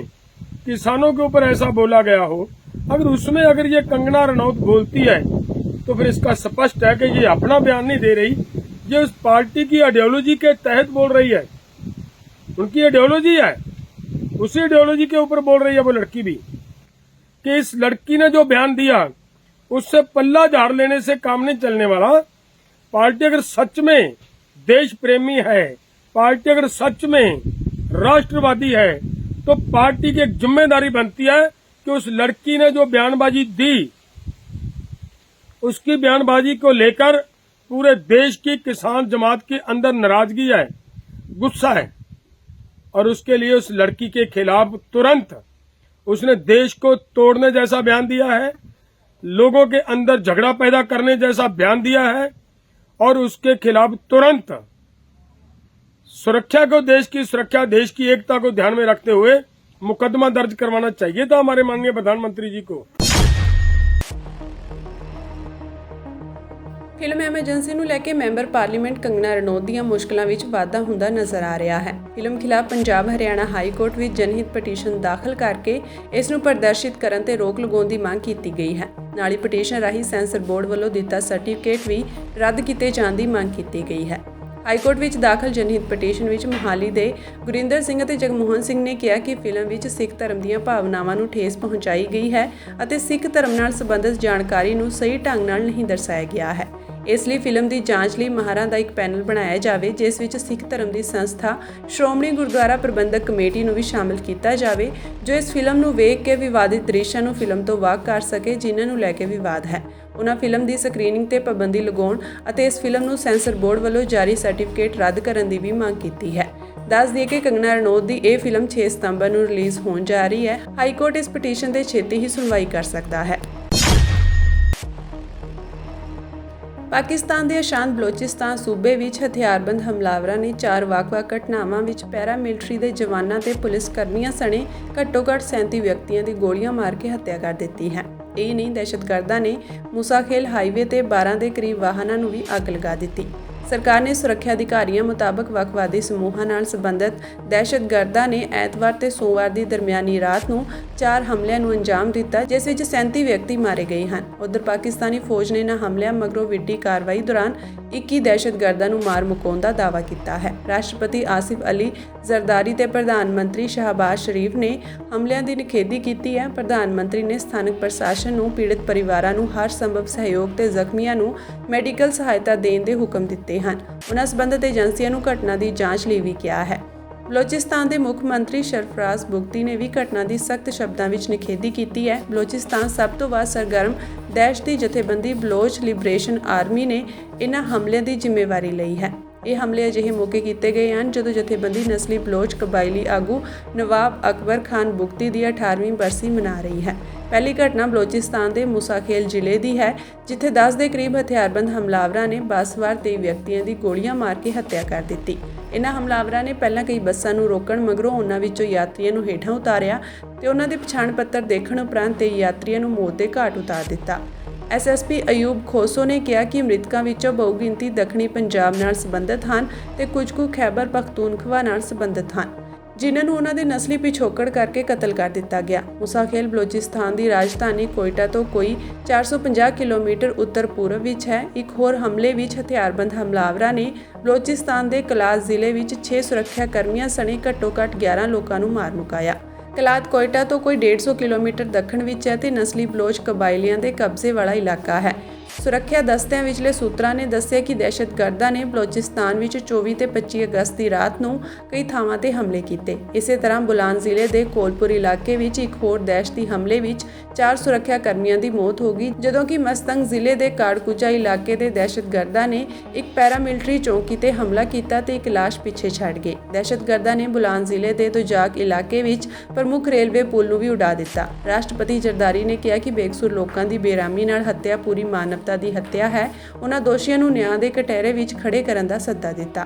किसानों के ऊपर ऐसा बोला गया हो, अगर ये कंगना रनौत बोलती है तो फिर इसका स्पष्ट है कि ये अपना बयान नहीं दे रही, ये उस पार्टी की आइडियोलॉजी के तहत बोल रही है। उनकी आइडियोलॉजी है, उसी आइडियोलॉजी के ऊपर बोल रही है वो लड़की भी। कि इस लड़की ने जो बयान दिया उससे पल्ला झाड़ लेने से काम नहीं चलने वाला। पार्टी अगर सच में देश प्रेमी है, पार्टी अगर सच में राष्ट्रवादी है, तो पार्टी की एक जिम्मेदारी बनती है कि उस लड़की ने जो बयानबाजी दी, उसकी बयानबाजी को लेकर पूरे देश की किसान जमात के अंदर नाराजगी है, गुस्सा है, और उसके लिए उस लड़की के खिलाफ तुरंत, उसने देश को तोड़ने जैसा बयान दिया है, लोगों के अंदर झगड़ा पैदा करने जैसा बयान दिया है, और उसके खिलाफ तुरंत सुरक्षा को, देश की सुरक्षा, देश की एकता को ध्यान में रखते हुए मुकदमा दर्ज करवाना चाहिए था हमारे माननीय प्रधानमंत्री जी को। ਫਿਲਮ ਐਮਰਜੈਂਸੀ ਨੂੰ ਲੈ ਕੇ ਮੈਂਬਰ ਪਾਰਲੀਮੈਂਟ ਕੰਗਨਾ ਰਣੌਤ ਦੀਆਂ ਮੁਸ਼ਕਲਾਂ ਵਿੱਚ ਵਾਧਾ ਹੁੰਦਾ ਨਜ਼ਰ ਆ ਰਿਹਾ ਹੈ। ਫਿਲਮ ਖਿਲਾਫ ਪੰਜਾਬ ਹਰਿਆਣਾ ਹਾਈ ਕੋਰਟ ਵਿੱਚ ਜਨਹਿਤ ਪਟੀਸ਼ਨ ਦਾਖਲ ਕਰਕੇ ਇਸ ਨੂੰ ਪ੍ਰਦਰਸ਼ਿਤ ਕਰਨ ਤੇ ਰੋਕ ਲਗਾਉਣ ਦੀ ਮੰਗ ਕੀਤੀ ਗਈ ਹੈ। ਨਾਲ ਹੀ ਪਟੀਸ਼ਨ ਰਾਹੀਂ ਸੈਂਸਰ ਬੋਰਡ ਵੱਲੋਂ ਦਿੱਤਾ ਸਰਟੀਫਿਕੇਟ ਵੀ ਰੱਦ ਕੀਤੇ ਜਾਣ ਦੀ ਮੰਗ ਕੀਤੀ ਗਈ ਹੈ। ਹਾਈ ਕੋਰਟ ਵਿੱਚ ਦਾਖਲ ਜਨਹਿਤ ਪਟੀਸ਼ਨ ਵਿੱਚ ਮੋਹਾਲੀ ਦੇ ਗੁਰਿੰਦਰ ਸਿੰਘ ਅਤੇ ਜਗਮੋਹਨ ਸਿੰਘ ਨੇ ਕਿਹਾ ਕਿ ਫਿਲਮ ਵਿੱਚ ਸਿੱਖ ਧਰਮ ਦੀਆਂ ਭਾਵਨਾਵਾਂ ਨੂੰ ਠੇਸ ਪਹੁੰਚਾਈ ਗਈ ਹੈ ਅਤੇ ਸਿੱਖ ਧਰਮ ਨਾਲ ਸੰਬੰਧਿਤ ਜਾਣਕਾਰੀ ਨੂੰ ਸਹੀ ਢੰਗ ਨਾਲ ਨਹੀਂ ਦਰਸਾਇਆ ਗਿਆ ਹੈ। ਇਸ ਲਈ ਫਿਲਮ ਦੀ ਜਾਂਚ ਲਈ ਮਾਹਰਾਂ ਦਾ ਇੱਕ ਪੈਨਲ ਬਣਾਇਆ ਜਾਵੇ, ਜਿਸ ਵਿੱਚ ਸਿੱਖ ਧਰਮ ਦੀ ਸੰਸਥਾ ਸ਼੍ਰੋਮਣੀ ਗੁਰਦੁਆਰਾ ਪ੍ਰਬੰਧਕ ਕਮੇਟੀ ਨੂੰ ਵੀ ਸ਼ਾਮਲ ਕੀਤਾ ਜਾਵੇ, ਜੋ ਇਸ ਫਿਲਮ ਨੂੰ ਵੇਖ ਕੇ ਵਿਵਾਦਿਤ ਦ੍ਰਿਸ਼ਾਂ ਨੂੰ ਫਿਲਮ ਤੋਂ ਵਾਕ ਕਰ ਸਕੇ, ਜਿਨ੍ਹਾਂ ਨੂੰ ਲੈ ਕੇ ਵਿਵਾਦ ਹੈ। ਉਹਨਾਂ ਫਿਲਮ ਦੀ ਸਕਰੀਨਿੰਗ ਤੇ ਪਾਬੰਦੀ ਲਗਾਉਣ ਅਤੇ ਇਸ ਫਿਲਮ ਨੂੰ ਸੈਂਸਰ ਬੋਰਡ ਵੱਲੋਂ ਜਾਰੀ ਸਰਟੀਫਿਕੇਟ ਰੱਦ ਕਰਨ ਦੀ ਵੀ ਮੰਗ ਕੀਤੀ ਹੈ। ਦੱਸ ਦਈਏ ਕਿ ਕੰਗਨਾ ਰਣੌਤ ਦੀ ਇਹ ਫਿਲਮ 6 ਸਤੰਬਰ ਨੂੰ ਰਿਲੀਜ਼ ਹੋਣ ਜਾ ਰਹੀ ਹੈ। ਹਾਈ ਕੋਰਟ ਇਸ ਪਟੀਸ਼ਨ ਤੇ ਛੇਤੀ ਹੀ ਸੁਣਵਾਈ ਕਰ ਸਕਦਾ ਹੈ। ਪਾਕਿਸਤਾਨ ਦੇ ਅਸ਼ਾਂਤ ਬਲੋਚਿਸਤਾਨ ਸੂਬੇ ਵਿੱਚ ਹਥਿਆਰਬੰਦ ਹਮਲਾਵਰਾਂ ਨੇ 4 ਵੱਖ-ਵੱਖ ਘਟਨਾਵਾਂ ਵਿੱਚ ਪੈਰਾਮਿਲਟਰੀ ਦੇ ਜਵਾਨਾਂ ਤੇ ਪੁਲਿਸ ਕਰਮੀਆਂ ਸਣੇ ਘੱਟੋ-ਘੱਟ 37 ਵਿਅਕਤੀਆਂ ਦੀ ਗੋਲੀਆਂ ਮਾਰ ਕੇ ਹੱਤਿਆ ਕਰ ਦਿੱਤੀ ਹੈ। ਇਹ ਨਹੀਂ, ਦਹਿਸ਼ਤਗਰਦਾਂ ਨੇ ਮੂਸਾਖੇਲ ਹਾਈਵੇ ਤੇ 12 ਦੇ ਕਰੀਬ ਵਾਹਨਾਂ ਨੂੰ ਵੀ ਅੱਗ ਲਗਾ ਦਿੱਤੀ। ਸਰਕਾਰ ਨੇ ਸੁਰੱਖਿਆ ਅਧਿਕਾਰੀਆਂ ਮੁਤਾਬਕ ਵੱਖਵਾਦੀ ਸਮੂਹਾਂ ਨਾਲ ਸੰਬੰਧਿਤ ਦਹਿਸ਼ਤਗਰਦਾਂ ਨੇ ਐਤਵਾਰ ਤੇ ਸੋਮਵਾਰ ਦੀ ਦਰਮਿਆਨੀ ਰਾਤ ਨੂੰ 4 ਹਮਲਿਆਂ ਨੂੰ ਅੰਜਾਮ ਦਿੱਤਾ, ਜਿਸ ਵਿੱਚ 37 ਵਿਅਕਤੀ ਮਾਰੇ ਗਏ ਹਨ। ਉਧਰ ਪਾਕਿਸਤਾਨੀ ਫੌਜ ਨੇ ਇਨ੍ਹਾਂ ਹਮਲਿਆਂ ਮਗਰੋਂ ਵਿੱਢੀ ਕਾਰਵਾਈ ਦੌਰਾਨ 21 ਦਹਿਸ਼ਤਗਰਦਾਂ ਨੂੰ ਮਾਰ ਮੁਕਾਉਣ ਦਾ ਦਾਅਵਾ ਕੀਤਾ ਹੈ। ਰਾਸ਼ਟਰਪਤੀ ਆਸਿਫ ਅਲੀ ਜ਼ਰਦਾਰੀ ਤੇ ਪ੍ਰਧਾਨ ਮੰਤਰੀ ਸ਼ਹਬਾਜ਼ ਸ਼ਰੀਫ ਨੇ ਹਮਲਿਆਂ ਦੀ ਨਿਖੇਧੀ ਕੀਤੀ ਹੈ। ਪ੍ਰਧਾਨ ਮੰਤਰੀ ਨੇ ਸਥਾਨਕ ਪ੍ਰਸ਼ਾਸਨ ਨੂੰ ਪੀੜਤ ਪਰਿਵਾਰਾਂ ਨੂੰ ਹਰ ਸੰਭਵ ਸਹਿਯੋਗ ਤੇ ਜ਼ਖਮੀਆਂ ਨੂੰ ਮੈਡੀਕਲ ਸਹਾਇਤਾ ਦੇਣ ਦੇ ਹੁਕਮ ਦਿੱਤੇ ਹਨ। ਉਨ੍ਹਾਂ ਸੰਬੰਧਿਤ ਏਜੰਸੀਆਂ ਨੂੰ ਘਟਨਾ ਦੀ ਜਾਂਚ ਲਈ ਵੀ ਕਿਹਾ ਹੈ। ਬਲੋਚਿਸਤਾਨ ਦੇ ਮੁੱਖ ਮੰਤਰੀ ਸਰਫਰਾਜ਼ ਬੁਗਤੀ ਨੇ ਵੀ ਘਟਨਾ ਦੀ ਸਖਤ ਸ਼ਬਦਾਂ ਵਿੱਚ ਨਿਖੇਧੀ ਕੀਤੀ ਹੈ। ਬਲੋਚਿਸਤਾਨ ਸਭ ਤੋਂ ਵੱਧ ਸਰਗਰਮ ਦਹਿਸ਼ਤੀ ਜਥੇਬੰਦੀ ਬਲੋਚ ਲਿਬਰੇਸ਼ਨ ਆਰਮੀ ਨੇ ਇਨ੍ਹਾਂ ਹਮਲਿਆਂ ਦੀ ਜ਼ਿੰਮੇਵਾਰੀ ਲਈ ਹੈ। ਇਹ ਹਮਲੇ ਅਜਿਹੇ ਮੌਕੇ ਕੀਤੇ ਗਏ ਹਨ ਜਦੋਂ ਜਥੇਬੰਦੀ ਨਸਲੀ ਬਲੋਚ ਕਬਾਇਲੀ ਆਗੂ ਨਵਾਬ ਅਕਬਰ ਖਾਨ ਬੁਗਤੀ ਦੀ 18ਵੀਂ ਬਰਸੀ ਮਨਾ ਰਹੀ ਹੈ। ਪਹਿਲੀ ਘਟਨਾ ਬਲੋਚਿਸਤਾਨ ਦੇ ਮੁਸਾਖੇਲ ਜ਼ਿਲ੍ਹੇ ਦੀ ਹੈ, ਜਿੱਥੇ 10 ਦੇ ਕਰੀਬ ਹਥਿਆਰਬੰਦ ਹਮਲਾਵਰਾਂ ਨੇ ਬੱਸ ਸਵਾਰ 23 ਵਿਅਕਤੀਆਂ ਦੀ ਗੋਲੀਆਂ ਮਾਰ ਕੇ ਹੱਤਿਆ ਕਰ ਦਿੱਤੀ। ਇਨ੍ਹਾਂ ਹਮਲਾਵਰਾਂ ਨੇ ਪਹਿਲਾਂ ਕਈ ਬੱਸਾਂ ਨੂੰ ਰੋਕਣ ਮਗਰੋਂ ਉਹਨਾਂ ਵਿੱਚੋਂ ਯਾਤਰੀਆਂ ਨੂੰ ਹੇਠਾਂ ਉਤਾਰਿਆ ਤੇ ਉਹਨਾਂ ਦੇ ਪਛਾਣ ਪੱਤਰ ਦੇਖਣ ਉਪਰੰਤ 23 ਯਾਤਰੀਆਂ ਨੂੰ ਮੌਤ ਦੇ ਘਾਟ ਉਤਾਰ ਦਿੱਤਾ। ਐਸਐਸਪੀ ਅਯੂਬ ਖੋਸੋ ਨੇ ਕਿਹਾ ਕਿ ਮ੍ਰਿਤਕਾਂ ਵਿੱਚੋਂ ਬਹੁਗਿਣਤੀ ਦੱਖਣੀ ਪੰਜਾਬ ਨਾਲ ਸੰਬੰਧਿਤ ਹਨ ਤੇ ਕੁਝ ਕੁ ਖੈਬਰ ਪਖਤੂਨਖਵਾ ਨਾਲ ਸੰਬੰਧਿਤ ਹਨ, ਜਿਨ੍ਹਾਂ ਨੂੰ ਉਹਨਾਂ ਦੇ ਨਸਲੀ ਪਿਛੋਕੜ ਕਰਕੇ ਕਤਲ ਕਰ ਦਿੱਤਾ ਗਿਆ। ਮੁਸਾਖੇਲ ਬਲੋਚਿਸਤਾਨ ਦੀ ਰਾਜਧਾਨੀ ਕੋਇਟਾ ਤੋਂ ਕੋਈ 450 ਕਿਲੋਮੀਟਰ ਉੱਤਰ ਪੂਰਬ ਵਿੱਚ ਹੈ। ਇੱਕ ਹੋਰ ਹਮਲੇ ਵਿੱਚ ਹਥਿਆਰਬੰਦ ਹਮਲਾਵਰਾਂ ਨੇ ਬਲੋਚਿਸਤਾਨ ਦੇ ਕਲਾਸ ਜ਼ਿਲ੍ਹੇ ਵਿੱਚ 6 ਸੁਰੱਖਿਆ ਕਰਮੀਆਂ ਸਣੇ ਘੱਟੋ-ਘੱਟ 11 ਲੋਕਾਂ ਨੂੰ ਮਾਰ ਮੁਕਾਇਆ। ਕਲਾਤ ਕੋਇਟਾ ਤੋਂ ਕੋਈ 150 ਕਿਲੋਮੀਟਰ ਦੱਖਣ ਵਿੱਚ ਹੈ ਤੇ ਨਸਲੀ ਬਲੋਚ ਕਬਾਇਲੀਆਂ ਦੇ ਕਬਜ਼ੇ ਵਾਲਾ ਇਲਾਕਾ ਹੈ। ਸੁਰੱਖਿਆ ਦਸਤਿਆਂ ਵਿਚਲੇ ਸੂਤਰਾਂ ਨੇ ਦੱਸਿਆ ਕਿ ਦਹਿਸ਼ਤਗਰਦਾਂ ਨੇ ਬਲੋਚਿਸਤਾਨ ਵਿੱਚ 24 ਤੇ 25 ਅਗਸਤ ਦੀ ਰਾਤ ਨੂੰ ਕਈ ਥਾਵਾਂ ਤੇ ਹਮਲੇ ਕੀਤੇ। ਇਸੇ ਤਰ੍ਹਾਂ ਬੁਲਾਨ ਜ਼ਿਲ੍ਹੇ ਦੇ ਕੋਲਪੁਰ ਇਲਾਕੇ ਵਿੱਚ ਇੱਕ ਹੋਰ ਦਹਿਸ਼ਤੀ ਹਮਲੇ ਵਿੱਚ 4 ਸੁਰੱਖਿਆ ਕਰਮੀਆਂ ਦੀ ਮੌਤ ਹੋ ਗਈ, ਜਦੋਂ ਕਿ ਮਸਤੰਗ ਜ਼ਿਲ੍ਹੇ ਦੇ ਕਾੜਕੂਚਾ ਇਲਾਕੇ ਦੇ ਦਹਿਸ਼ਤਗਰਦਾਂ ਨੇ ਇੱਕ ਪੈਰਾਮਿਲਟਰੀ ਚੌਕੀ ਤੇ ਹਮਲਾ ਕੀਤਾ ਤੇ ਇੱਕ ਲਾਸ਼ ਪਿੱਛੇ ਛੱਡ ਗਏ। ਦਹਿਸ਼ਤਗਰਦਾਂ ਨੇ ਬੁਲਾਨ ਜ਼ਿਲ੍ਹੇ ਦੇ ਦੁਜਾਕ ਇਲਾਕੇ ਵਿੱਚ ਪ੍ਰਮੁੱਖ ਰੇਲਵੇ ਪੁਲ ਨੂੰ ਵੀ ਉਡਾ ਦਿੱਤਾ। ਰਾਸ਼ਟਰਪਤੀ ਜ਼ਰਦਾਰੀ ਨੇ ਕਿਹਾ ਕਿ ਬੇਕਸੂਰ ਲੋਕਾਂ ਦੀ ਬੇਰਹਿਮੀ ਨਾਲ ਹੱਤਿਆ ਪੂਰੀ ਮਾਨਵਤਾ ਦੀ ਹੱਤਿਆ ਹੈ। ਉਹਨਾਂ ਦੋਸ਼ੀਆਂ ਨੂੰ ਨਿਆਂ ਦੇ ਕਟਹਿਰੇ ਵਿੱਚ ਖੜੇ ਕਰਨ ਦਾ ਸੱਦਾ ਦਿੱਤਾ।